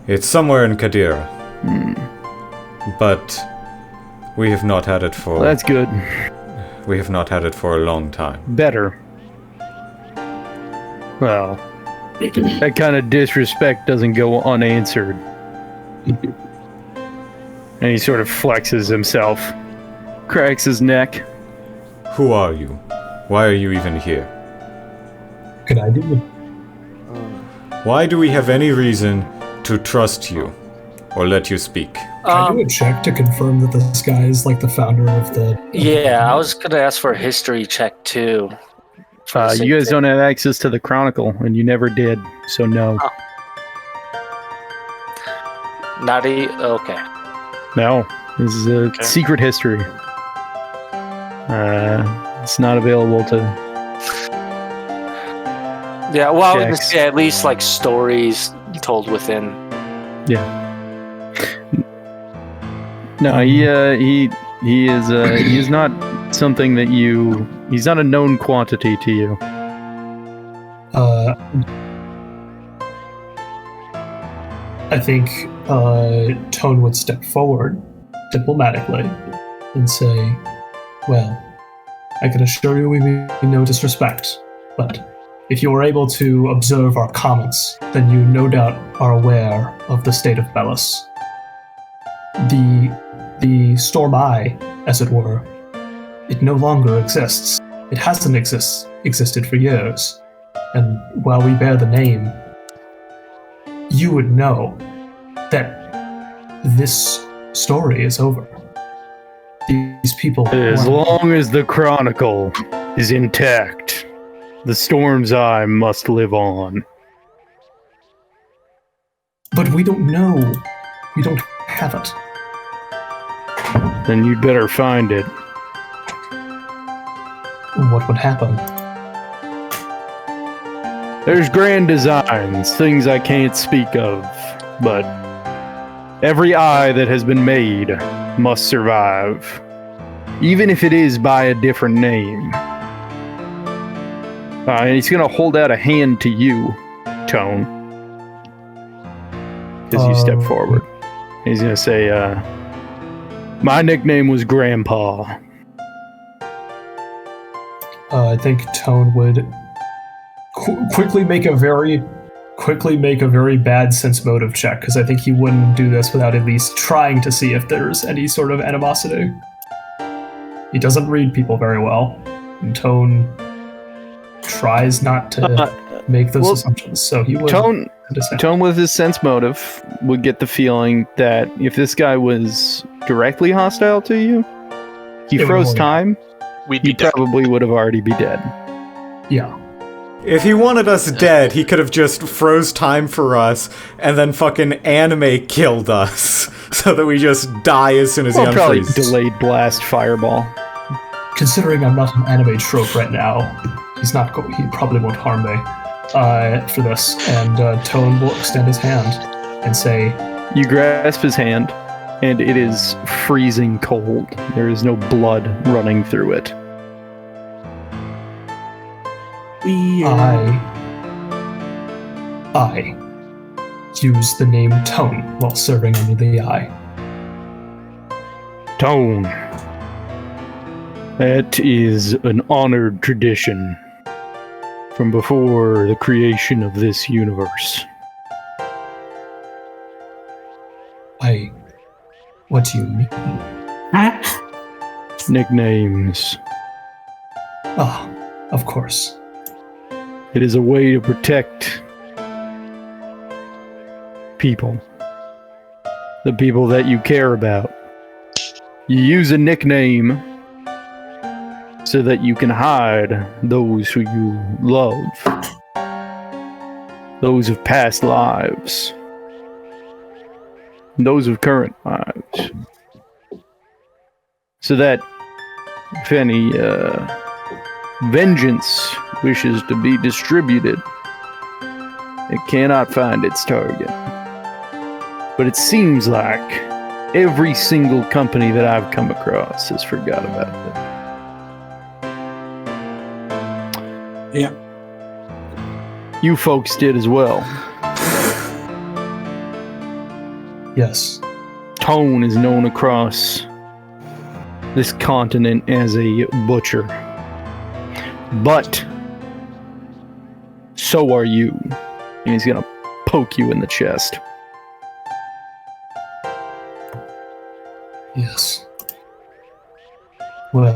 It's somewhere in Kadira. But we have not had it for... Well, that's good. We have not had it for a long time. Better. Well, that kind of disrespect doesn't go unanswered. And he sort of flexes himself, cracks his neck. Who are you? Why are you even here? Could I do it? Why do we have any reason to trust you or let you speak? Can I do a check to confirm that this guy is like the founder of the... Yeah, I was gonna ask for a history check too. You guys don't have access to the Chronicle, and you never did, so no. Okay. No, this is a secret history. It's not available to... Yeah, well, I was gonna Checks. say at least like stories told within. Yeah. No, he is not something that you... He's not a known quantity to you. I think Tone would step forward diplomatically and say, well, I can assure you we mean no disrespect, but if you are able to observe our comments, then you no doubt are aware of the state of Bellis. The Storm Eye, as it were, it no longer exists. It hasn't existed for years. And while we bear the name, you would know that this story is over. These people... As long as the Chronicle is intact, the Storm's Eye must live on. But we don't know. We don't have it. Then you'd better find it. What would happen? There's grand designs, things I can't speak of, but every eye that has been made must survive, even if it is by a different name. And he's gonna hold out a hand to you, Tone, as you step forward. He's gonna say, my nickname was Grandpa. I think Tone would quickly make a very quickly make a very bad sense motive check, because I think he wouldn't do this without at least trying to see if there's any sort of animosity. He doesn't read people very well, and Tone tries not to make those assumptions, so he would... Tone with his sense motive would get the feeling that if this guy was directly hostile to you, he froze time, We'd be dead. probably would have already be dead. Yeah. If he wanted us dead, he could have just froze time for us and then fucking anime killed us so that we just die as soon as he Probably unfreezes. delayed blast fireball. Considering I'm not an anime trope right now, he probably won't harm me for this. And Tone will extend his hand and say, You grasp his hand, and it is freezing cold. There is no blood running through it. I use the name Tone while serving under the eye. Tone. That is an honored tradition from before the creation of this universe. What do you mean? Nicknames. Ah, of course. It is a way to protect people. The people that you care about. You use a nickname so that you can hide those who you love. Those of past lives. Those of current lives. So that if any vengeance wishes to be distributed, it cannot find its target. But it seems like every single company that I've come across has forgot about that. Yeah. You folks did as well. Yes. Tone is known across this continent as a butcher. But so are you. And he's gonna poke you in the chest. Yes. Well,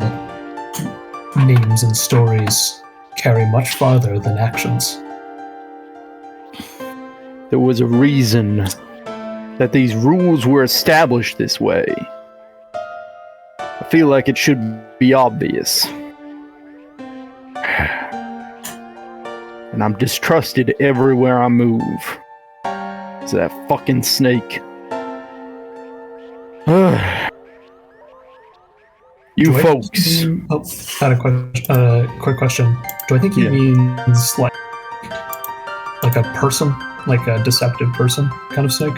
names and stories carry much farther than actions. There was a reason that these rules were established this way. I feel like it should be obvious. And I'm distrusted everywhere I move. It's that fucking snake. You folks. I had a quick question. Do I think he means like a person? Like a deceptive person kind of snake?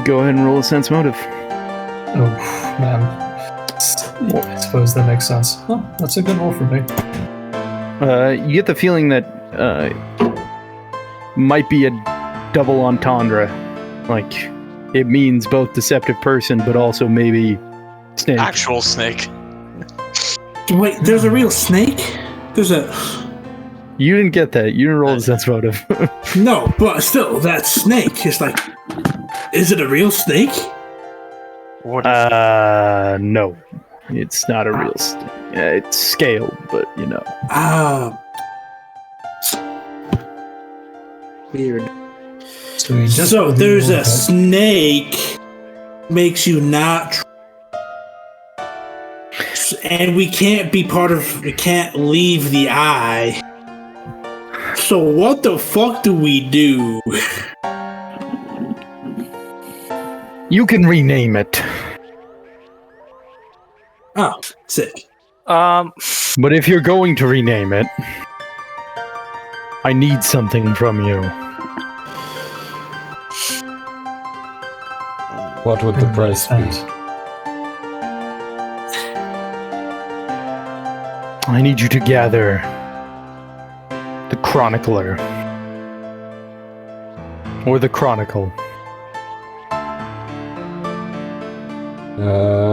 Go ahead and roll a sense motive. Oh, man. I suppose that makes sense. Oh, that's a good roll for me. You get the feeling that might be a double entendre. Like, it means both deceptive person, but also maybe snake. Actual snake. Wait, there's a real snake? There's a... You didn't get that. You didn't roll the sense motive. No, but still, that snake is like... Is it a real snake? What is no. It's not a real snake. It's scaled, but you know. Weird. So there's a snake makes you not... And we can't be part of... We can't leave the eye. So what the fuck do we do? You can rename it. Oh, sick. But if you're going to rename it, I need something from you. What would the price be? I need you to gather the Chronicler. Or the Chronicle.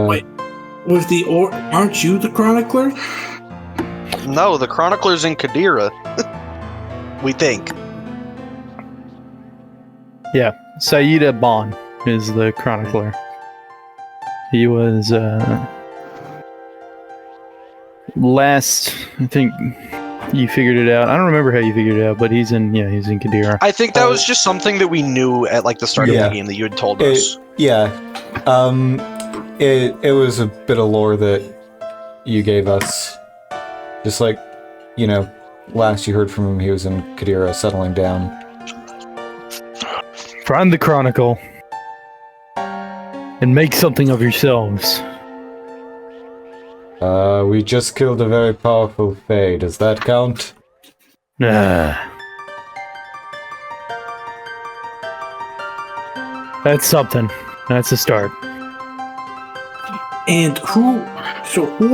Wait. With aren't you the chronicler? No, the Chronicler's in Kadira. We think. Yeah, Saida Bon is the chronicler. He was last. I think you figured it out. I don't remember how you figured it out, but he's in Kadira. I think that was just something that we knew at like the start of Yeah. the game that you had told us. It was a bit of lore that you gave us. Just like, last you heard from him, he was in Kadira settling down. Find the chronicle and make something of yourselves. We just killed a very powerful Fae. Does that count? That's something. That's a start. And who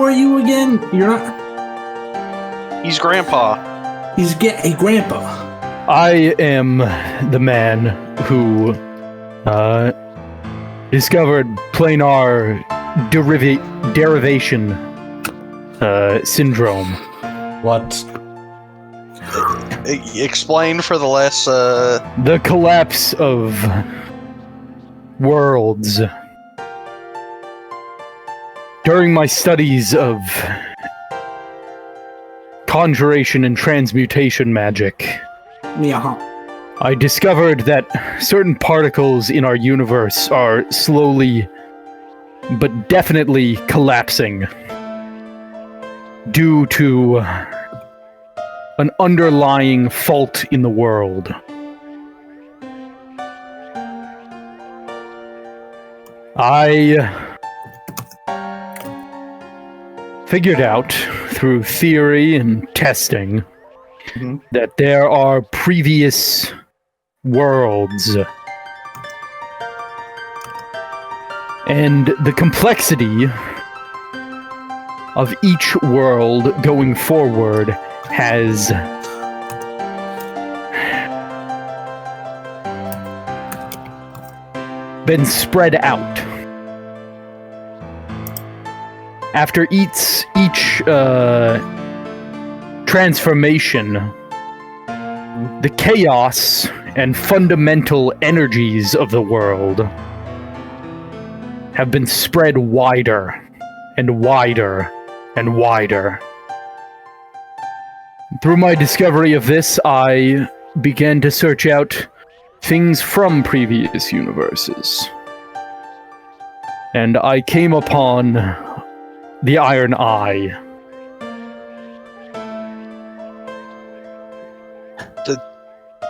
are you again? You're not. He's Grandpa. He's a grandpa. I am the man who discovered planar derivation syndrome. What? Explain for the less. The collapse of worlds. During my studies of conjuration and transmutation magic, I discovered that certain particles in our universe are slowly but definitely collapsing due to an underlying fault in the world. I figured out through theory and testing that there are previous worlds, and the complexity of each world going forward has been spread out. After each transformation, the chaos and fundamental energies of the world have been spread wider and wider and wider. Through my discovery of this, I began to search out things from previous universes. And I came upon the Iron Eye.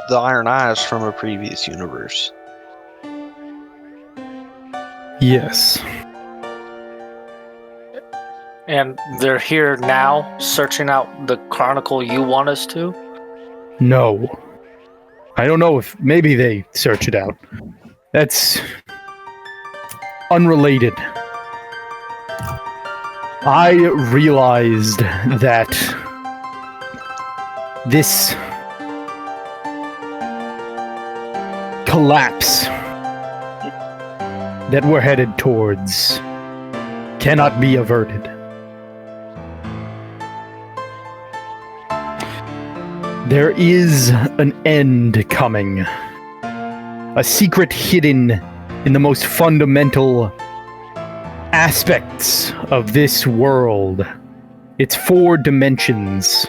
The Iron Eye is from a previous universe. Yes. And they're here now, searching out the chronicle you want us to? No. I don't know if maybe they search it out. That's unrelated. I realized that this collapse that we're headed towards cannot be averted. There is an end coming. A secret hidden in the most fundamental aspects of this world. It's 4 dimensions.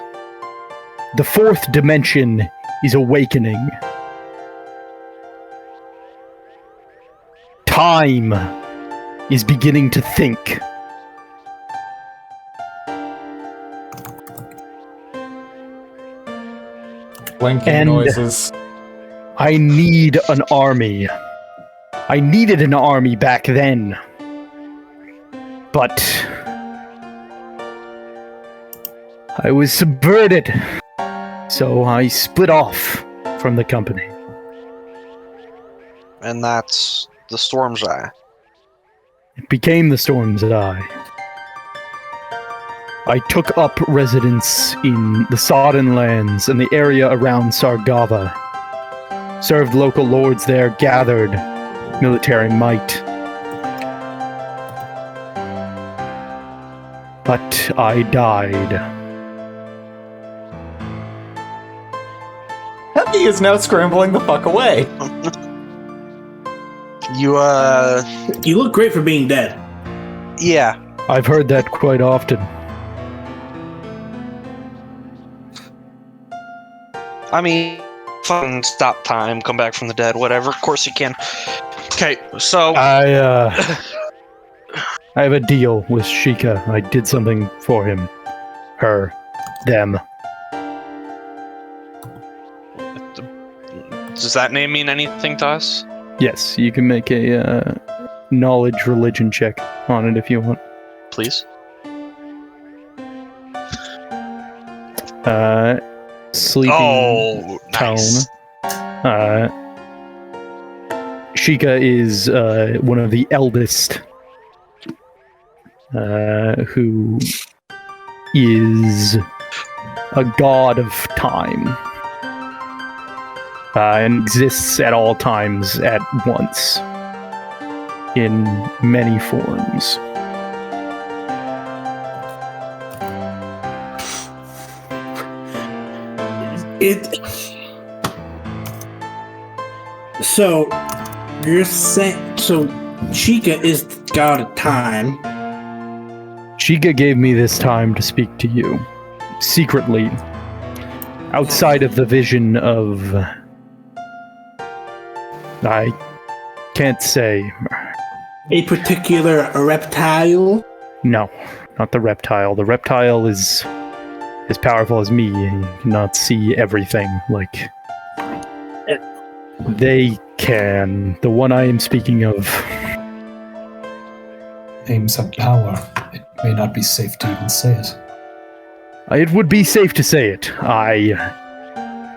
The 4th dimension is awakening. Time is beginning to think. Blinking And noises. I need an army. I needed an army back then. But I was subverted. So I split off from the company. And that's the Storm's Eye. It became the Storm's Eye. I took up residence in the Sodden lands and the area around Sargava. Served local lords there, gathered military might. But I died. is now scrambling the fuck away. You look great for being dead. Yeah. I've heard that quite often. I mean, fucking stop time, come back from the dead, whatever. Of course you can. Okay, so I have a deal with Sheikah. I did something for him. Her. Them. Does that name mean anything to us? Yes, you can make a knowledge religion check on it if you want. Please. Sleeping Oh, nice. tone. Sheikah is one of the eldest, who is a god of time, and exists at all times at once, in many forms. So you're saying Sheikah is the god of time. Sheikah gave me this time to speak to you, secretly, outside of the vision of... I can't say. A particular reptile? No, not the reptile. The reptile is as powerful as me and cannot see everything like they can. The one I am speaking of. Aims at power. It may not be safe to even say it. It would be safe to say it. I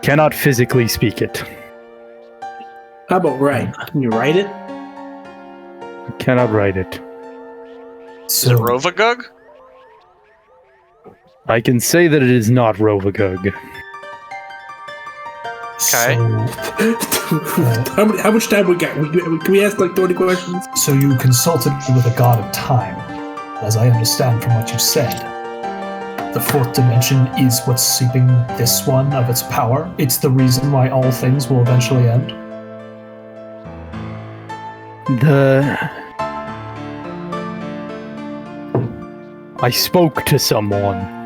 cannot physically speak it. How about write? Can you write it? I cannot write it. Is it Rovagug? I can say that it is not Rovagug. Okay. How much time we got? Can we ask like 20 questions? So you consulted with a god of time. As I understand from what you said, the fourth dimension is what's seeping this one of its power. It's the reason why all things will eventually end. I spoke to someone.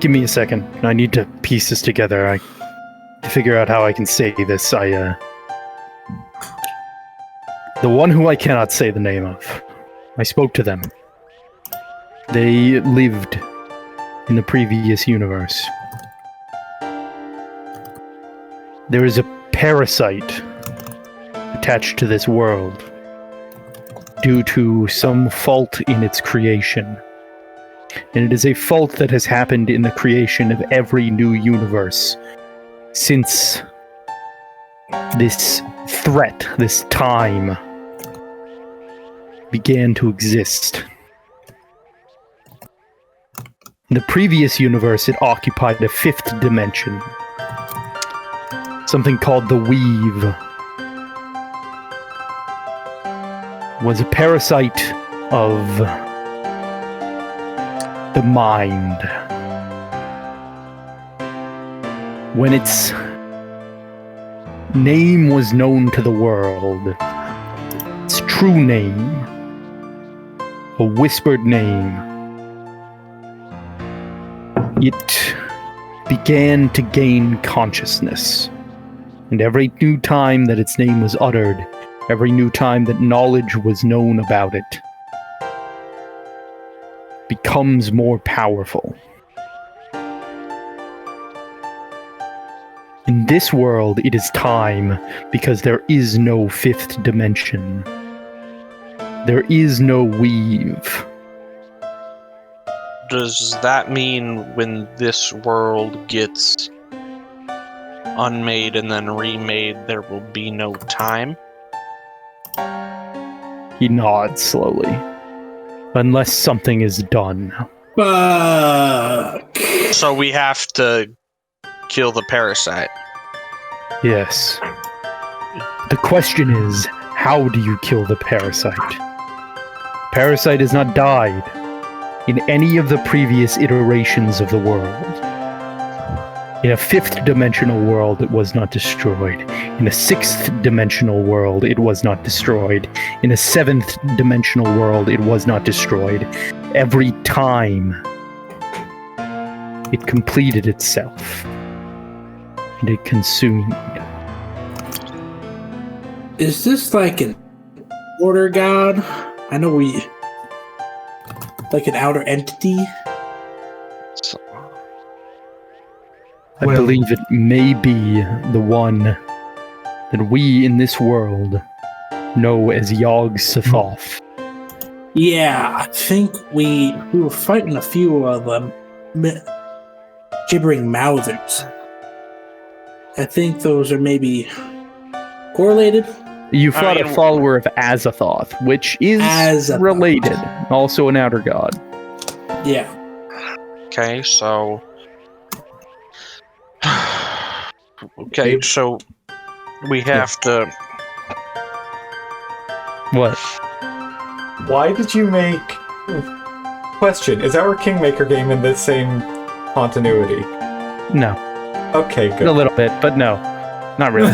Give me a second. I need to piece this together. To figure out how I can say this. The one who I cannot say the name of. I spoke to them. They lived in the previous universe. There is a parasite attached to this world due to some fault in its creation. And it is a fault that has happened in the creation of every new universe since this threat, this time, began to exist. In the previous universe, it occupied a fifth dimension. Something called the Weave. Was a parasite of the mind. When its name was known to the world, its true name, a whispered name, it began to gain consciousness. And every new time that its name was uttered, every new time that knowledge was known about it, becomes more powerful. In this world, it is time because there is no fifth dimension. There is no weave. Does that mean when this world gets unmade and then remade, there will be no time? He nods slowly. Unless something is done. Fuck. So we have to kill the parasite. Yes. The question is, how do you kill the parasite? Parasite has not died. in any of the previous iterations of the world. In a fifth dimensional world, it was not destroyed. In a sixth dimensional world, it was not destroyed. In a seventh dimensional world, it was not destroyed. Every time, it completed itself. And it consumed. Is this like an order god? I know like an outer entity? I believe it may be the one that we in this world know as Yog-Sothoth. Yeah, I think we were fighting a few of them gibbering mouthers. I think those are maybe correlated. You fought a follower of Azathoth, which is related, also an outer god. Yeah. Okay, so... Okay, so we have to... What? Why did you make... Question, is our Kingmaker game in the same continuity? No. Okay, good. A little bit, but no. Not really.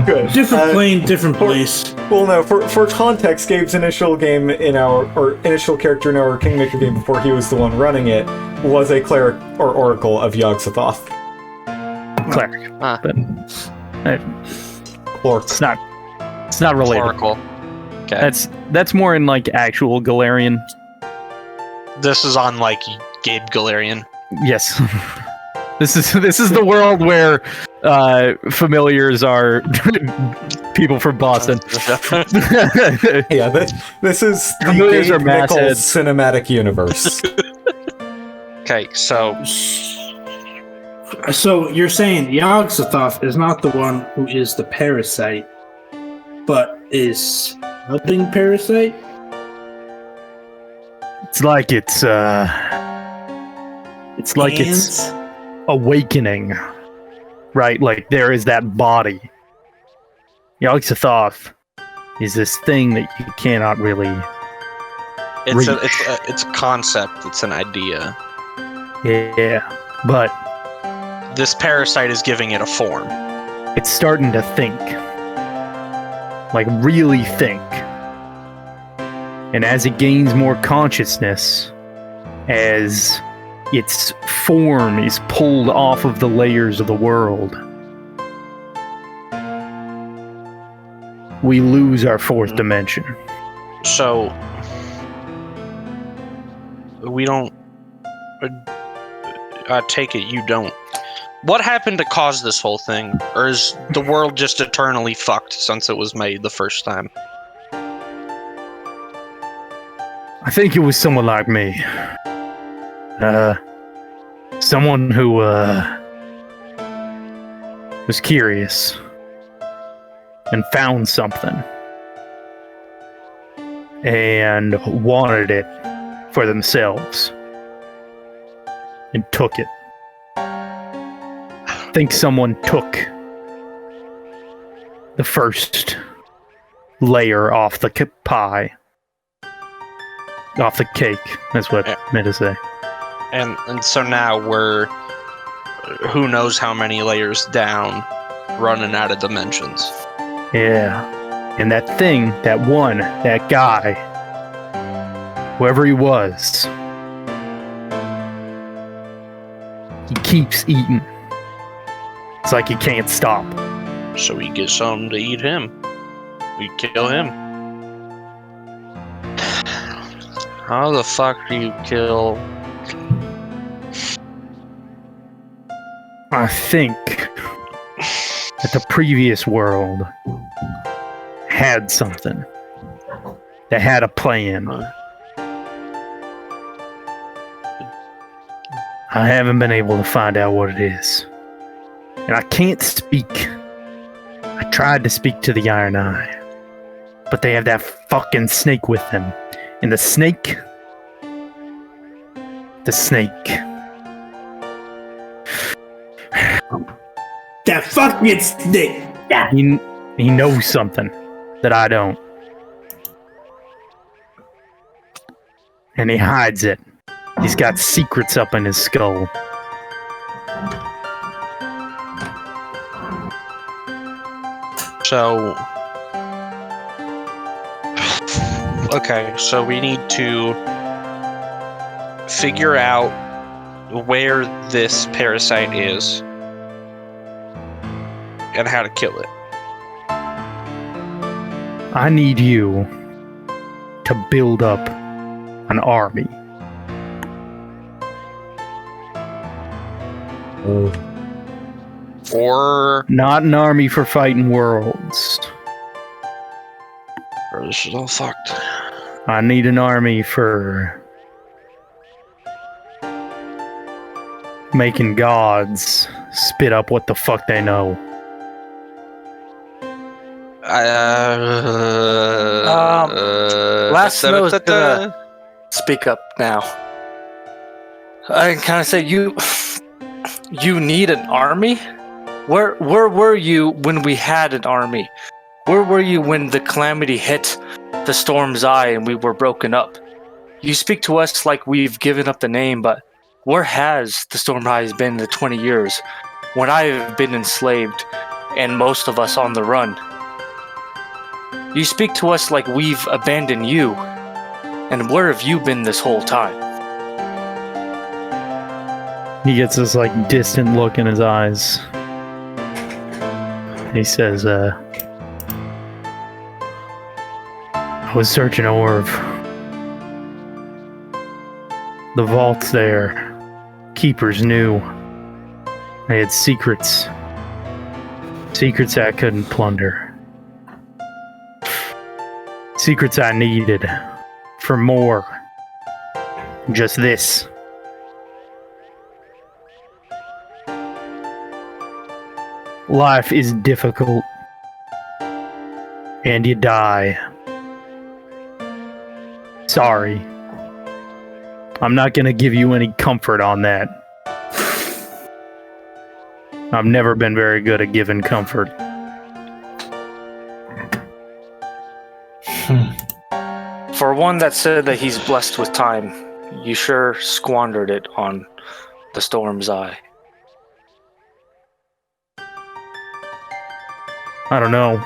Good. Different plane, different place. Well, no, for context, Gabe's initial game initial character in our Kingmaker game before he was the one running it was a cleric or oracle of Yog-Sothoth. Cleric. But it's not related. Oracle. Okay. That's more in like actual Galarian. This is on like Gabe Galarian. Yes. This is the world where familiars are people from Boston. Yeah, this is the Familiars Gabe are Nichols massheads. cinematic universe. Okay, so you're saying Yog-Sothoth is not the one who is the parasite, but is helping parasite? It's like it's awakening, right? Like there is that body. Yog-Sothoth is this thing that you cannot really. it's a concept. It's an idea. Yeah, but This parasite is giving it a form. it's starting to think, like really think. And as it gains more consciousness, as its form is pulled off of the layers of the world, we lose our fourth dimension. So we don't. I take it you don't. What happened to cause this whole thing? Or is the world just eternally fucked since it was made the first time? I think it was someone like me. Someone who was curious and found something and wanted it for themselves and took it. I think someone took the first layer off the pie. Off the cake, that's what I meant to say. And so now we're who knows how many layers down, running out of dimensions. Yeah. And that thing, that guy, whoever he was, he keeps eating. It's like he can't stop. So we get something to eat him. We kill him. How the fuck do you kill? I think that the previous world had something. They had a plan. I haven't been able to find out what it is. And I can't speak. I tried to speak to the Iron Eye. But they have that fucking snake with them. And the snake... That fucking snake! He knows something that I don't. And he hides it. He's got secrets up in his skull. So, okay, so we need to figure out where this parasite is and how to kill it. I need you to build up an army. Or Not an army for fighting worlds. this is all fucked. I need an army for making gods spit up what the fuck they know. Last Snow's gonna speak up now. I can kind of say you need an army. Where were you when we had an army? Where were you when the calamity hit the Storm's Eye and we were broken up? You speak to us like we've given up the name, but where has the Storm's Eye been the 20 years when I've been enslaved and most of us on the run? You speak to us like we've abandoned you, and where have you been this whole time? He gets this like distant look in his eyes. He says, I was searching Orv. The vault's there. Keepers knew. They had secrets. Secrets I couldn't plunder. Secrets I needed. For more. Just this. Life is difficult. And you die. Sorry. I'm not gonna give you any comfort on that. I've never been very good at giving comfort. For one that said that he's blessed with time, you sure squandered it on the Storm's Eye. I don't know.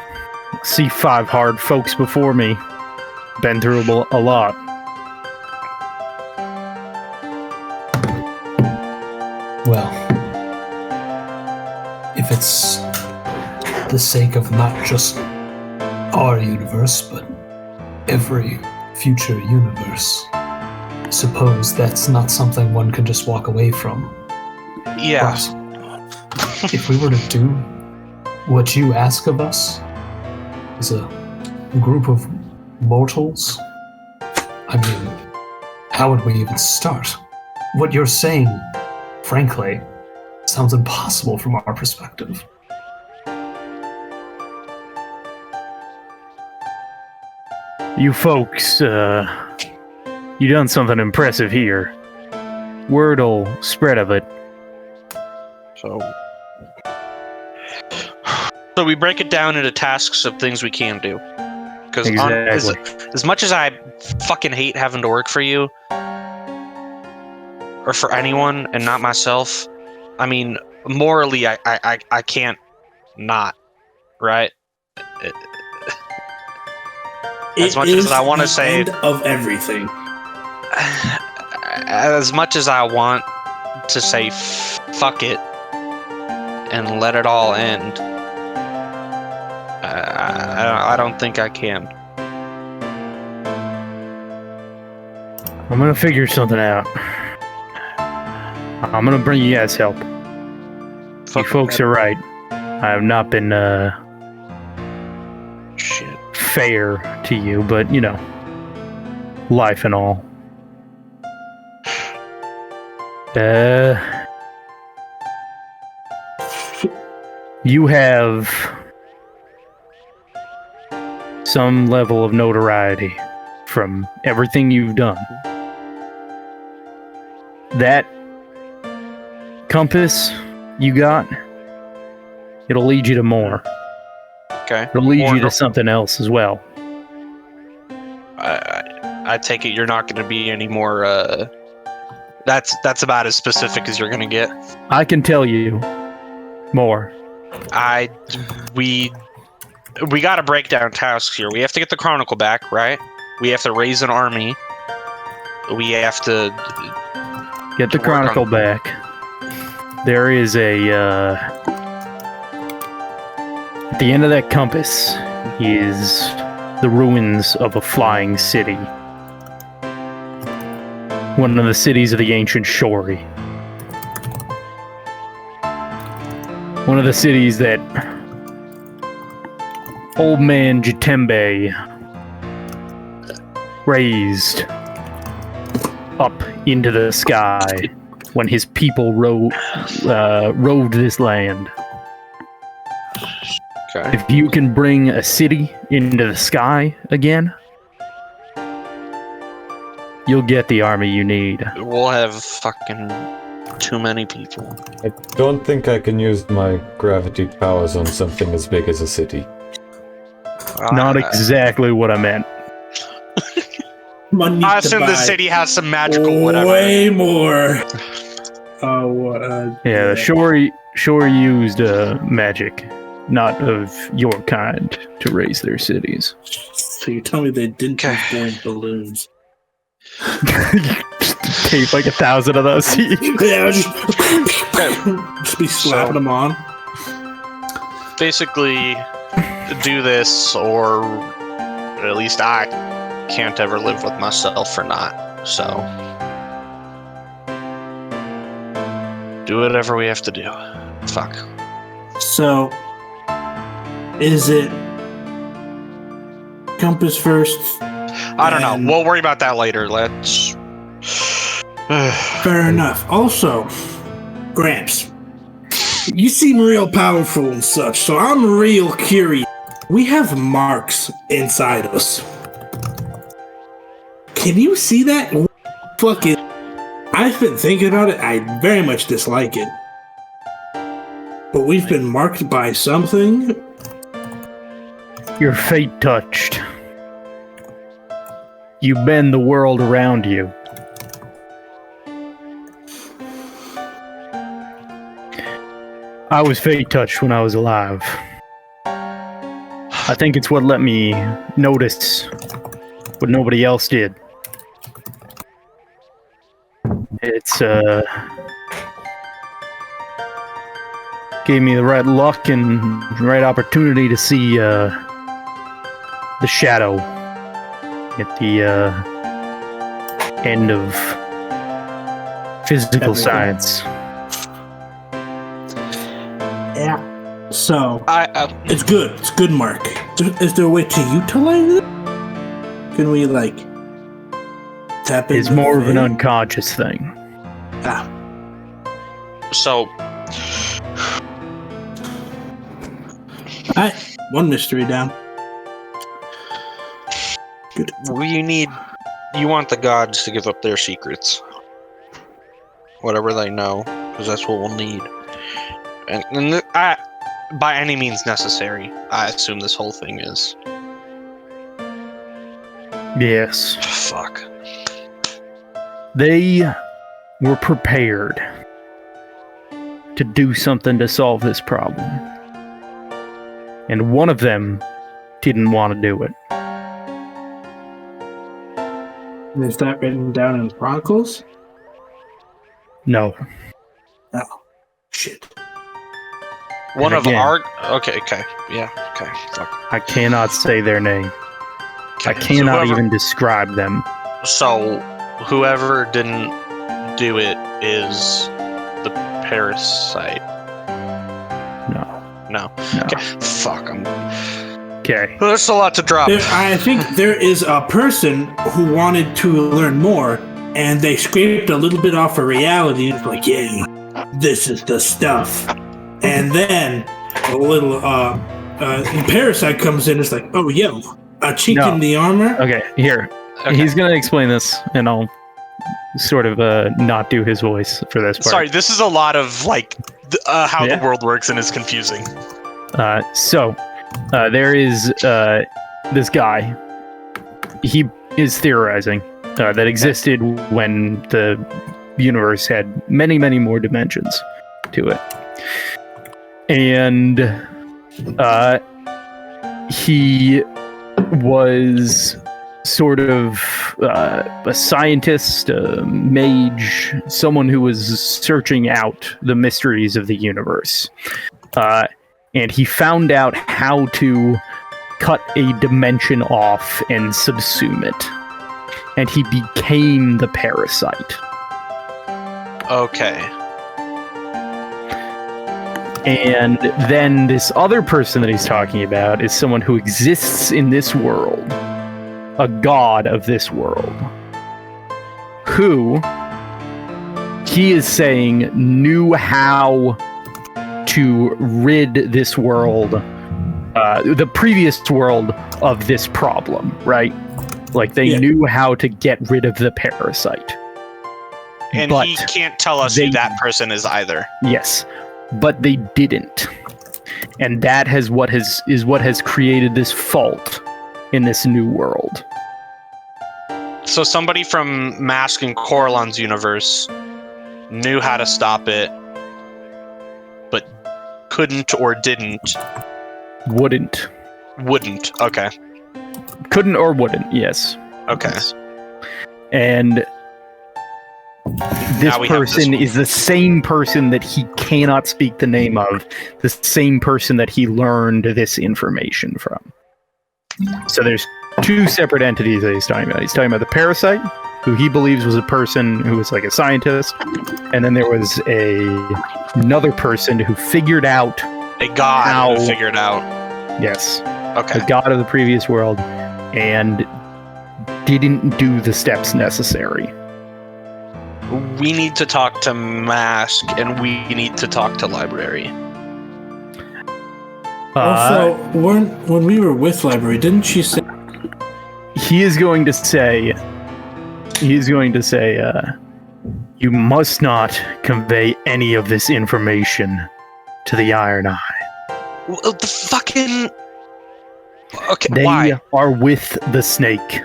See 5 hard folks before me. Been through a lot. Well, if it's the sake of not just our universe, but every future universe, I suppose that's not something one can just walk away from. Yeah. But if we were to do what you ask of us as a group of mortals, I mean, how would we even start? What you're saying, frankly, sounds impossible from our perspective. You folks, you done something impressive here. Word'll spread of it. So we break it down into tasks of things we can do. Because Exactly. as much as I fucking hate having to work for you, or for anyone, and not myself, I mean, morally, I can't not, right? As much as I want to say, end of everything. as much as I want to say fuck it and let it all end, I don't think I can. I'm gonna figure something out. I'm gonna bring you guys help. You folks are right. I have not been, Shit. fair to you, but, you know, life and all. You have some level of notoriety from everything you've done. That compass you got, it'll lead you to more. Okay. It'll lead More you to something else as well. I take it you're not going to be any more That's about as specific as you're gonna get. I can tell you more. We got to break down tasks here. We have to get the Chronicle back, right? We have to raise an army. We have to Get the work Chronicle on- back. There is a... at the end of that compass is the ruins of a flying city. One of the cities of the ancient Shori. One of the cities that old man Jatembe raised up into the sky when his people roved this land. Okay. If you can bring a city into the sky again, you'll get the army you need. We'll have fucking too many people. I don't think I can use my gravity powers on something as big as a city. Not exactly what I meant. Money I to assume the buy city has some magical whatever. way more. Yeah, the Shori used magic, not of your kind, to raise their cities. So you tell me they didn't use boring balloons? Tape like 1,000 of those. Yeah, just be slapping them on. Basically, do this, or at least I can't ever live with myself for not. So, do whatever we have to do. Fuck. So, is it compass first? I don't know. And- We'll worry about that later. Let's. Fair enough. Also, Gramps, you seem real powerful and such, so I'm real curious. We have marks inside us. Can you see that? Fucking, I've been thinking about it. I very much dislike it. But we've been marked by something. Your fate touched. You bend the world around you. I was fate touched when I was alive. I think it's what let me notice what nobody else did. It's gave me the right luck and right opportunity to see the shadow at the end of physical Everything. science. Yeah. So, I it's good. It's good, Mark. Is there a way to utilize it? Can we, like, tap into It's more of an it? unconscious thing. Ah, so alright, one mystery down. Good. you want the gods to give up their secrets, whatever they know, because that's what we'll need. And by any means necessary, I assume this whole thing is. Yes. Fuck. They were prepared to do something to solve this problem. And one of them didn't want to do it. Is that written down in the Chronicles? No. Oh, shit. One And of again- our. Okay. Yeah. Okay. Fuck. I cannot say their name. I Okay, so cannot whoever- even describe them. So, whoever didn't do it is the parasite. No. No. No. Okay. Fuck. Okay. There's a lot to drop. I think there is a person who wanted to learn more, and they scraped a little bit off of reality. It's like, yeah, this is the stuff. And then a little parasite comes in. It's like, oh, yo, a chink No. in the armor. Okay, here. Okay. He's going to explain this, and I'll sort of not do his voice for this part. Sorry, this is a lot of like how Yeah. the world works and is confusing. So, there is this guy. He is theorizing that existed when the universe had many, many more dimensions to it. And he was sort of a scientist, a mage, someone who was searching out the mysteries of the universe. And he found out how to cut a dimension off and subsume it. And he became the parasite. Okay. And then this other person that he's talking about is someone who exists in this world, a god of this world, who he is saying knew how to rid this world, the previous world, of this problem, right? Like they knew how to get rid of the parasite. And but he can't tell us who that person is either. Yes, but they didn't. And that is what has created this fault in this new world. So somebody from Mask and Coralon's universe knew how to stop it, but couldn't or didn't. Wouldn't. Okay. Couldn't or wouldn't, yes. Okay. Yes. And this person is the same person that he cannot speak the name of, the same person that he learned this information from. So there's two separate entities that he's talking about. He's talking about the parasite, who he believes was a person who was like a scientist, and then there was another person who figured out a god who figured out. Yes. Okay. The god of the previous world, and didn't do the steps necessary. We need to talk to Mask, and we need to talk to Library. Also, when we were with Library, didn't she say... He is going to say, you must not convey any of this information to the Iron Eye. Well, the fucking... Okay, they why? are with the snake.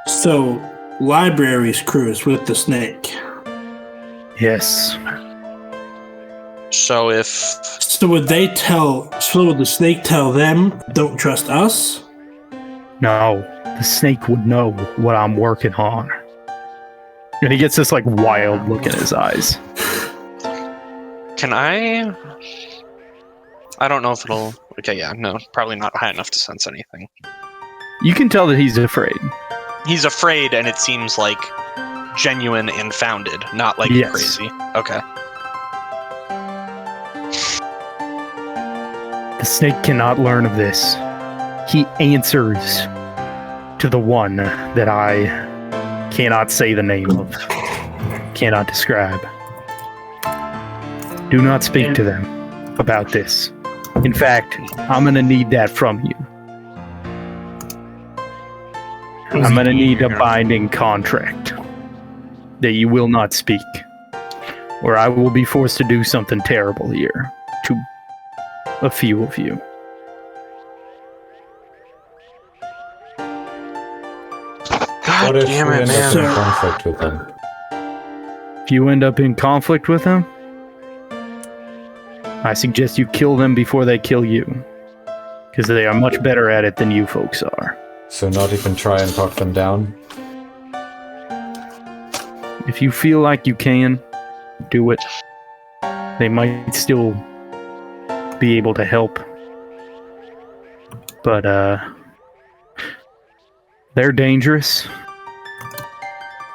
So, Library's crew is with the snake. Yes. So if... So would the snake tell them, don't trust us? No, the snake would know what I'm working on. And he gets this like wild look in his eyes. Can I don't know if it'll... Okay, yeah, no, probably not high enough to sense anything. You can tell that he's afraid. He's afraid, and it seems like genuine and founded, not like crazy. Okay. The snake cannot learn of this. He answers to the one that I cannot say the name of, cannot describe. Do not speak to them about this. In fact, I'm going to need that from you. I'm going to need a binding contract that you will not speak, or I will be forced to do something terrible here to a few of you. God What if damn we it, end man. up in conflict with them? If you end up in conflict with them, I suggest you kill them before they kill you, because they are much better at it than you folks are. So not even try and talk them down? If you feel like you can, do it. They might still be able to help. But, they're dangerous.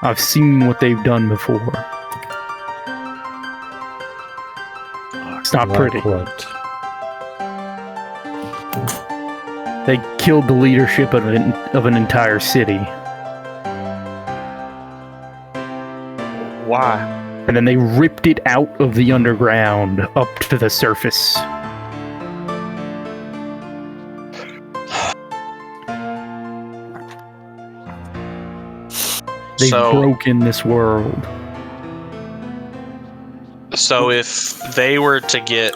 I've seen what they've done before. It's not Like pretty. what? They killed the leadership of an entire city. Why? And then they ripped it out of the underground up to the surface. They've broken this world. So if they were to get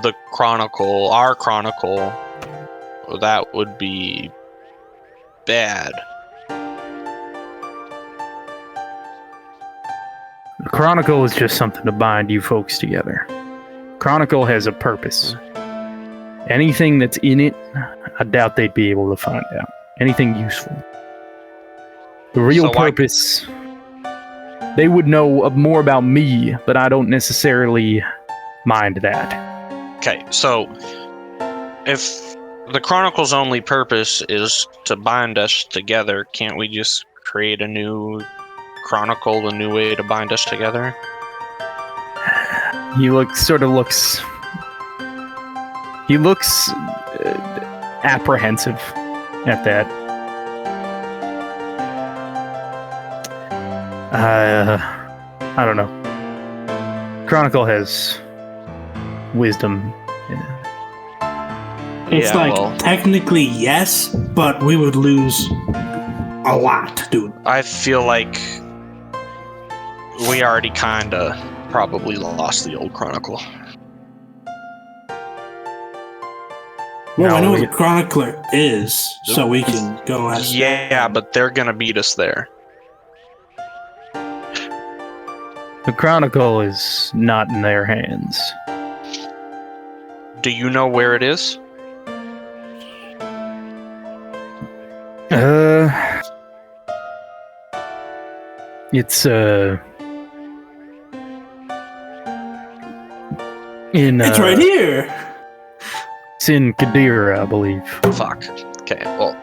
the Chronicle, our Chronicle, that would be bad. Chronicle is just something to bind you folks together. Chronicle has a purpose. Anything that's in it, I doubt they'd be able to find out. Anything useful. The real purpose, they would know more about me, but I don't necessarily mind that. Okay, so if the Chronicle's only purpose is to bind us together, can't we just create a new Chronicle, a new way to bind us together? He looks apprehensive at that. I don't know. Chronicle has wisdom. It's technically yes, but we would lose a lot, dude. I feel like we already kinda probably lost the old Chronicle. Well, I know what the Chronicler is, so we can go ask. Yeah, but they're gonna beat us there. The Chronicle is not in their hands. Do you know where it is? It's it's right here. It's in Kadira, I believe. Fuck. Okay, well,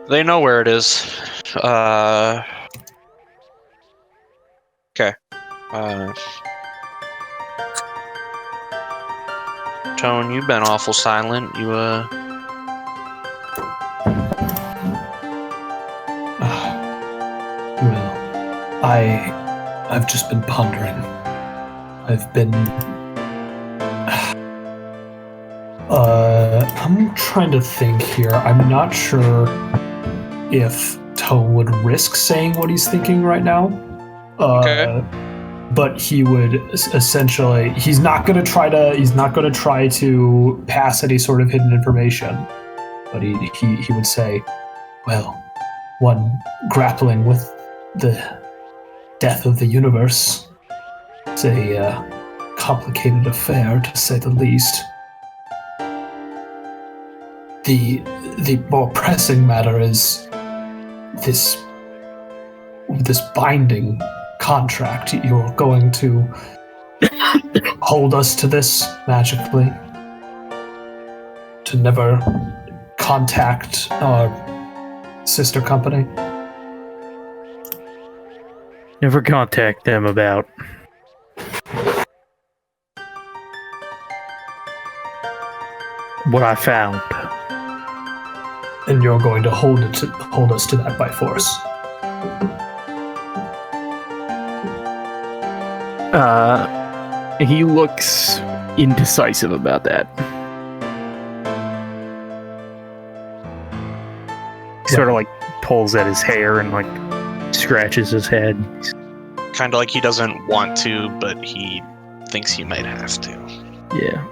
they know where it is. Okay. Tone, you've been awful silent. You, Well, I've just been pondering. I've been... I'm trying to think here. I'm not sure if Tone would risk saying what he's thinking right now. Okay. But he would essentially... He's not going to try to pass any sort of hidden information. But he would say, well, one grappling with the death of the universe is a complicated affair, to say the least. The more pressing matter is this binding contract. You're going to hold us to this magically, to never contact our sister company. Never contact them about what I found. And you're going to hold us to that by force. He looks indecisive about that. Sort of like pulls at his hair and like scratches his head. kind of like he doesn't want to, but he thinks he might have to. Yeah.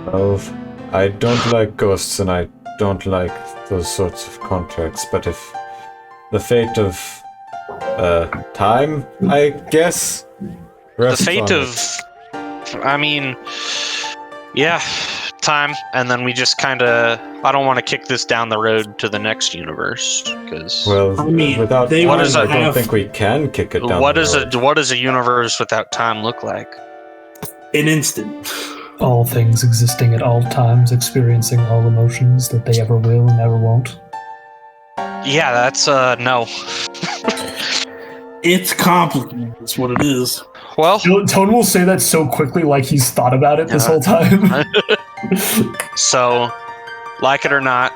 Well, I don't like ghosts and I don't like those sorts of contracts, but if the fate of time, I guess, The fate of, I mean, yeah, time, and then we just kind of, I don't want to kick this down the road to the next universe, because... Well, I mean, without they time, want to I don't have- think we can kick it down what the does road. what does a universe without time look like? An instant. All things existing at all times, experiencing all emotions that they ever will and ever won't. Yeah, that's, no. It's complicated. That's what it is. Well, Tone will say that so quickly, like he's thought about it this whole time. so, like it or not,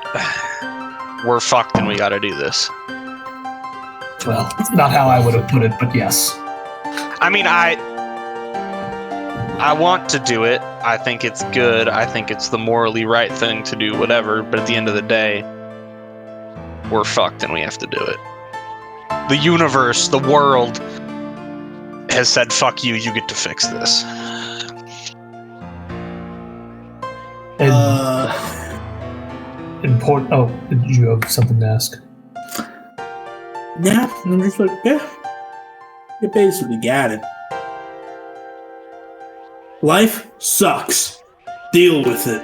we're fucked and we gotta do this. Well, it's not how I would have put it, but yes. I mean, I want to do it. I think it's good. I think it's the morally right thing to do, whatever. But at the end of the day, we're fucked and we have to do it. The universe, the world, has said, fuck you, you get to fix this. And important. Oh, did you have something to ask? Yeah, I'm just like, yeah. You basically got it. Life sucks. Deal with it.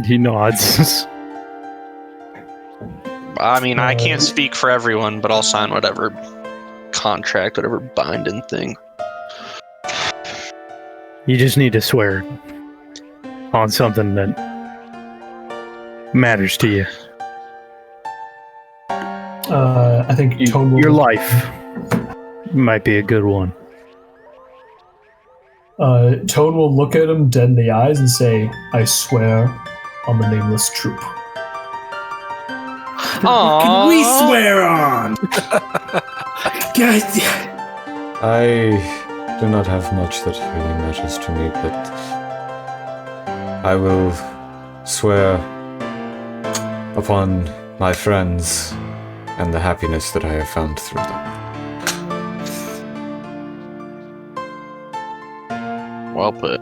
He nods. I mean, I can't speak for everyone, but I'll sign whatever contract, whatever binding thing. You just need to swear on something that matters to you. I think Tone will... Your life might be a good one. Tone will look at him dead in the eyes and say, "I swear on the nameless troop." What can we swear on? God, I do not have much that really matters to me, but I will swear upon my friends and the happiness that I have found through them. Well put.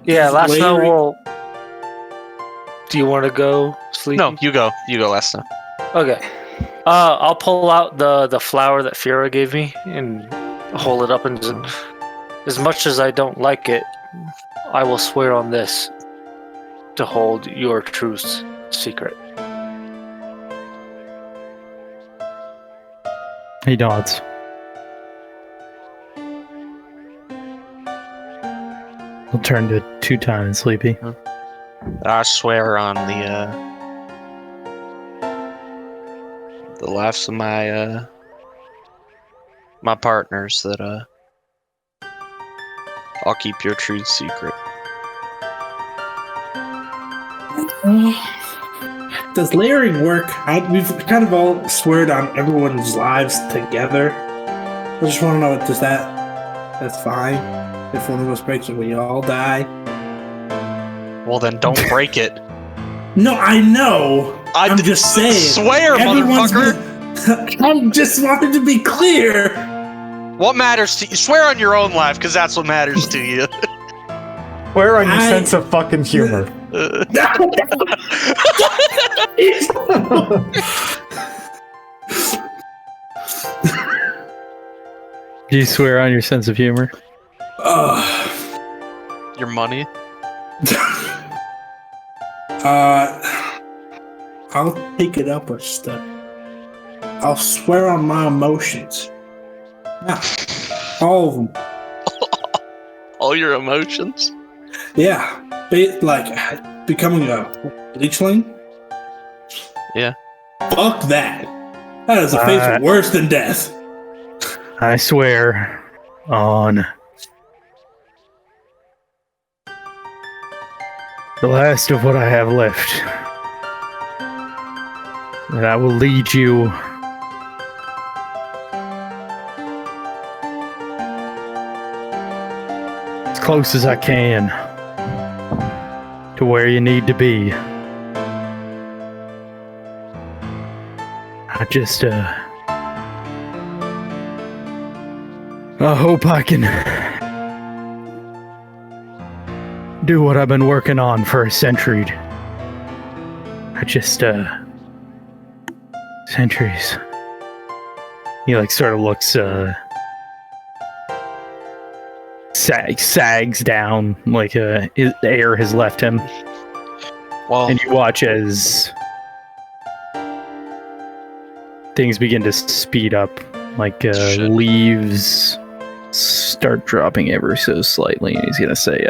Yeah, last night Layering- we'll. Do you want to go sleep? No, you go. You go last time. Okay. I'll pull out the flower that Fiora gave me and hold it up, and as much as I don't like it, I will swear on this to hold your truth's secret. He nods. He'll turn to Two-Time and Sleepy. I swear on the lives of my my partners that I'll keep your truth secret. does layering work? We've kind of all sweared on everyone's lives together. I just want to know, that's fine? If one of us breaks it, we all die? Well, then don't break it. No, I know. I'm just saying. Swear, motherfucker. I'm just wanted to be clear. What matters to you? Swear on your own life, because that's what matters to you. Where on your sense of fucking humor? Do you swear on your sense of humor? Your money? I'll take it up a step. I'll swear on my emotions. Yeah, all of them. All your emotions? Yeah, like becoming a leechling. Yeah. Fuck that. That is a fate worse than death. I swear on the last of what I have left that I will lead you as close as I can to where you need to be. I hope I can do what I've been working on for a century. Centuries. He sort of looks, sags down, the air has left him. Well, And you watch as things begin to speed up, Shit. leaves start dropping ever so slightly, and he's gonna say,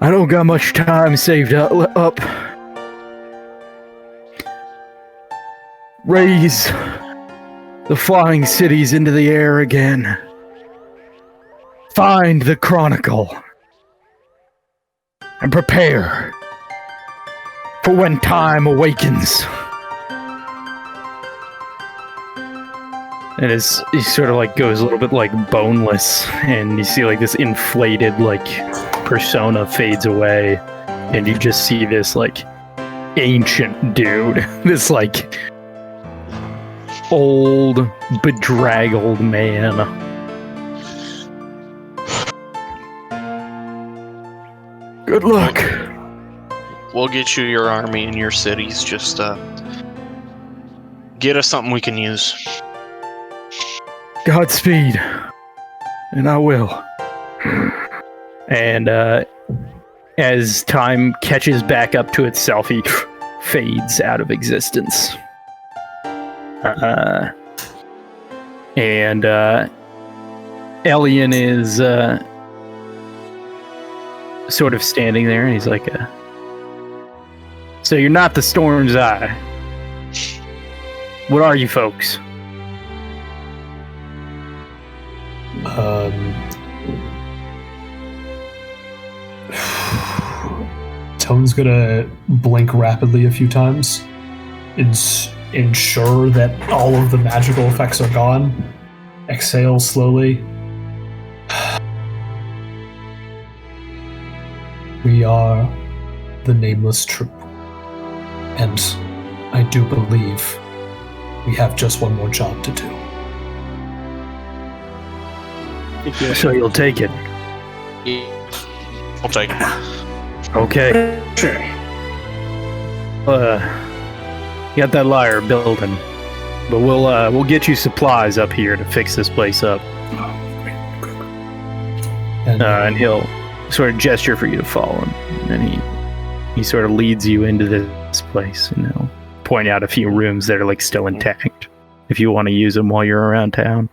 I don't got much time saved up. Raise the flying cities into the air again. Find the Chronicle. And prepare for when time awakens. And as he sort of goes a little bit boneless, and you see this inflated persona fades away, and you just see this ancient dude, this old bedraggled man. Good luck. We'll get you your army and your cities. Just get us something we can use. Godspeed. And I will. And as time catches back up to itself, he fades out of existence. And Elian is sort of standing there, and he's like, so you're not the Storm's Eye. What are you folks? Tone's gonna blink rapidly a few times, ensure that all of the magical effects are gone, exhale slowly. We are the Nameless Troop, and I do believe we have just one more job to do. So you'll take it. I'll take it. Okay. Sure. You got that liar building, but we'll get you supplies up here to fix this place up. And he'll sort of gesture for you to follow him, and he sort of leads you into this place, and he'll point out a few rooms that are like still intact if you want to use them while you're around town.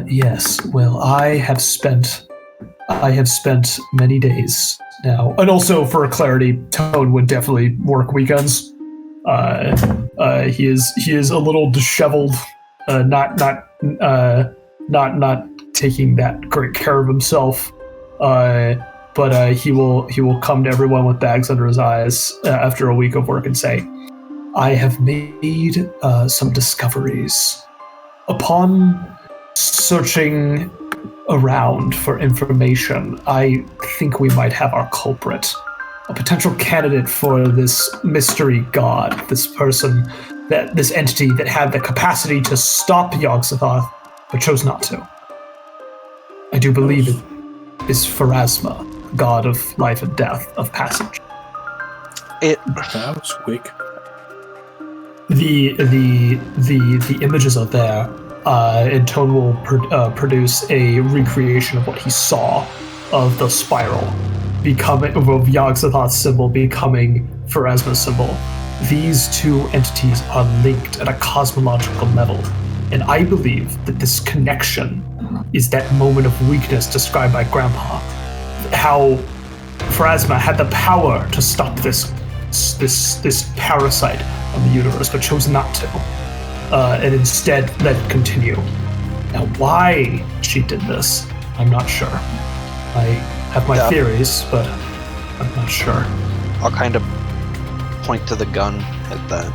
Yes. Well, I have spent many days now, and also for clarity, Tone would definitely work weekends. He is a little disheveled, not taking that great care of himself. But he will come to everyone with bags under his eyes after a week of work and say, "I have made some discoveries. Upon searching around for information, I think we might have our culprit. A potential candidate for this mystery god, this person, this entity that had the capacity to stop Yog-Sothoth, but chose not to. I do believe it is Pharasma, god of life and death, of passage." That was quick. The images are there. And Tone will produce a recreation of what he saw of the spiral, of Yog-Sothoth's symbol becoming Pharasma's symbol. These two entities are linked at a cosmological level, and I believe that this connection is that moment of weakness described by Grandpa. How Pharasma had the power to stop this parasite on the universe, but chose not to. And instead let it continue. Now, why she did this, I'm not sure. I have my theories, but I'm not sure. I'll kind of point to the gun at that.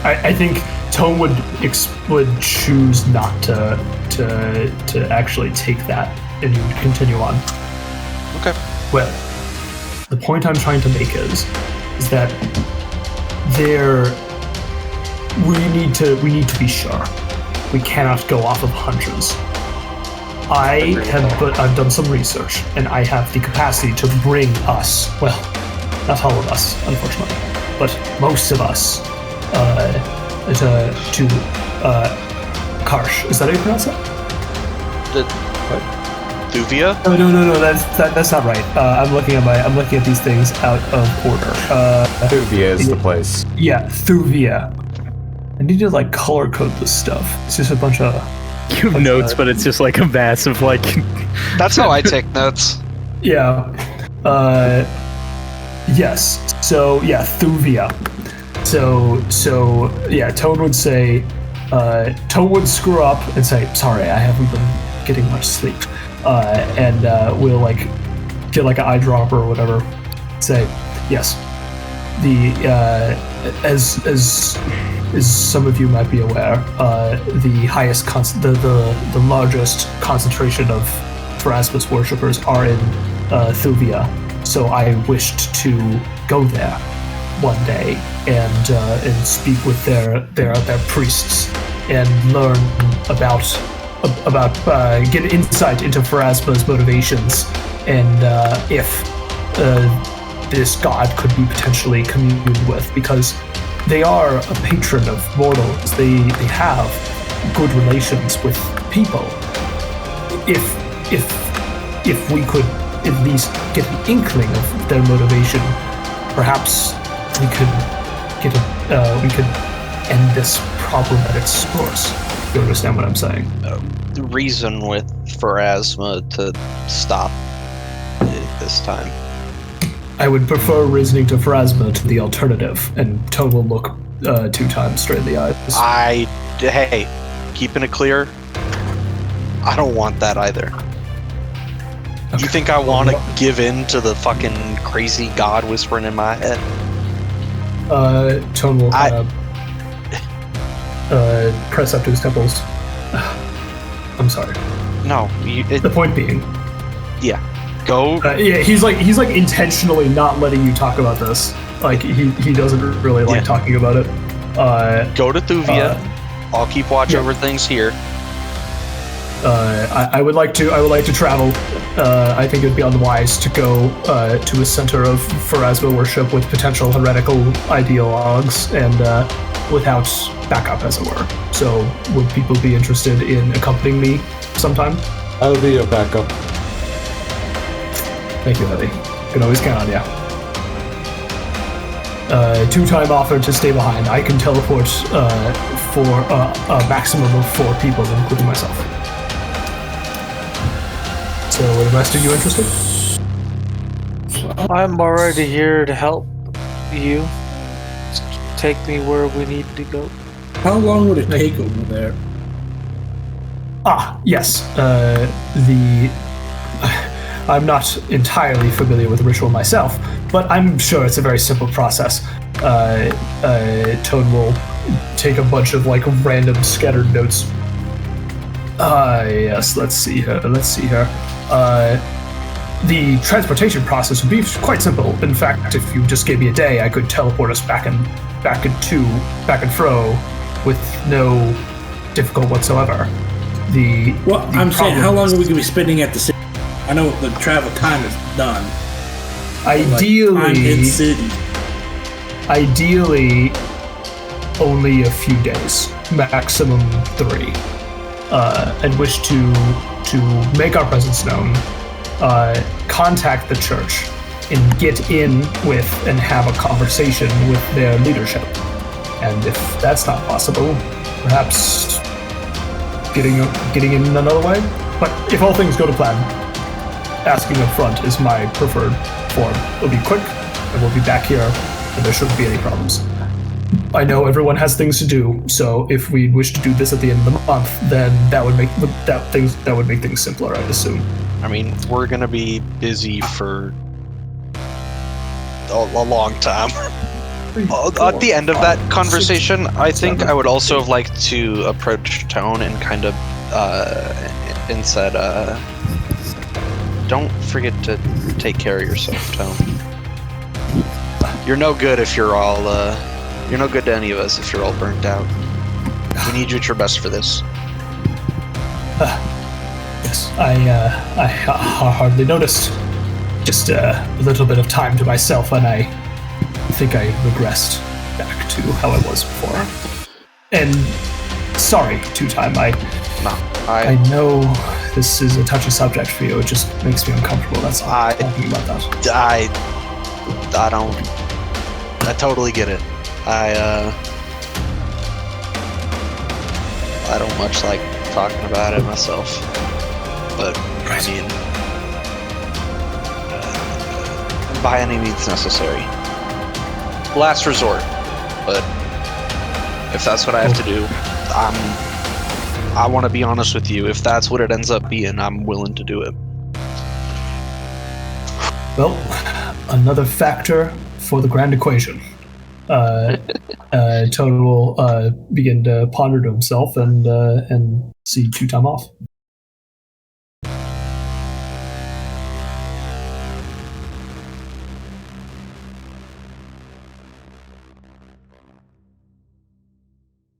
I think Tone would choose not to actually take that, and you would continue on. Okay. Well, the point I'm trying to make is that we need to be sure. We cannot go off of hunches. I've done some research, and I have the capacity to bring us, well, not all of us, unfortunately, but most of us, to Karsh. Is that how you pronounce it? Thuvia? No, that's not right. I'm looking at these things out of order. Thuvia is the place. Yeah, Thuvia. I need to like color code this stuff. It's just a bunch of. You have notes, but it's just like a massive like. That's how I take notes. Yeah. Yes. So yeah, Thuvia. So yeah, Tone would say. Tone would screw up and say, "Sorry, I haven't been getting much sleep," and we'll like get like an eyedropper or whatever. Say, yes. As some of you might be aware, the largest concentration of Pharasma's worshippers are in Thuvia. So I wished to go there one day and speak with their priests and learn about get insight into Pharasma's motivations and if this god could be potentially communed with, because they are a patron of mortals. They have good relations with people. If we could at least get an inkling of their motivation, perhaps we could end this problem at its source. You understand what I'm saying? Reason with Pharasma to stop it this time. I would prefer reasoning to Pharasma to the alternative, and Tone will look 2 times straight in the eyes. Hey, keeping it clear, I don't want that either. Okay. You think I want to give in to the fucking crazy god whispering in my head? Tone will press up to his temples. I'm sorry. No, The point being, yeah. Go. Yeah, he's like intentionally not letting you talk about this. Like he doesn't really like talking about it. Go to Thuvia. I'll keep watch over things here. I would like to travel. I think it'd be unwise to go to a center of Pharasma worship with potential heretical ideologues and without backup, as it were. So, would people be interested in accompanying me sometime? I'll be your backup. Thank you, Eddie. Can always count on you. 2-time offer to stay behind. I can teleport for a maximum of 4 people, including myself. So, are the rest of you interested? I'm already here to help you. Take me where we need to go. How long would it take over there? Yes. I'm not entirely familiar with the ritual myself, but I'm sure it's a very simple process. Tone will take a bunch of like random scattered notes. Yes, let's see here. The transportation process would be quite simple. In fact, if you just gave me a day, I could teleport us back and fro with no difficulty whatsoever. I'm saying, how long are we going to be spending at the city? I know the travel time is done. Ideally, I'm in city. Ideally, only a few days, maximum 3. And wish to make our presence known, contact the church, and get in with and have a conversation with their leadership. And if that's not possible, perhaps getting in another way. But if all things go to plan, asking up front is my preferred form. It'll be quick, and we'll be back here, and there shouldn't be any problems. I know everyone has things to do, so if we wish to do this at the end of the month, then that would make things simpler, I'd assume. I mean, we're gonna be busy for a long time. At the end of that conversation, I think I would also have liked to approach Tone and kind of and said, "Don't forget to take care of yourself, Tone. You're no good if you're all. You're no good to any of us if you're all burnt out. We need you at your best for this." Yes, I hardly noticed. Just a little bit of time to myself, and I think I regressed back to how I was before. And sorry, two-time. I know this is a touchy subject for you. It just makes me uncomfortable. That's all. Talking about that. I totally get it. I don't much like talking about it myself, but I mean, by any means necessary. Last resort, but if that's what I have to do, I want to be honest with you. If that's what it ends up being, I'm willing to do it. Well, another factor for the grand equation. Toad will begin to ponder to himself and see two-time off.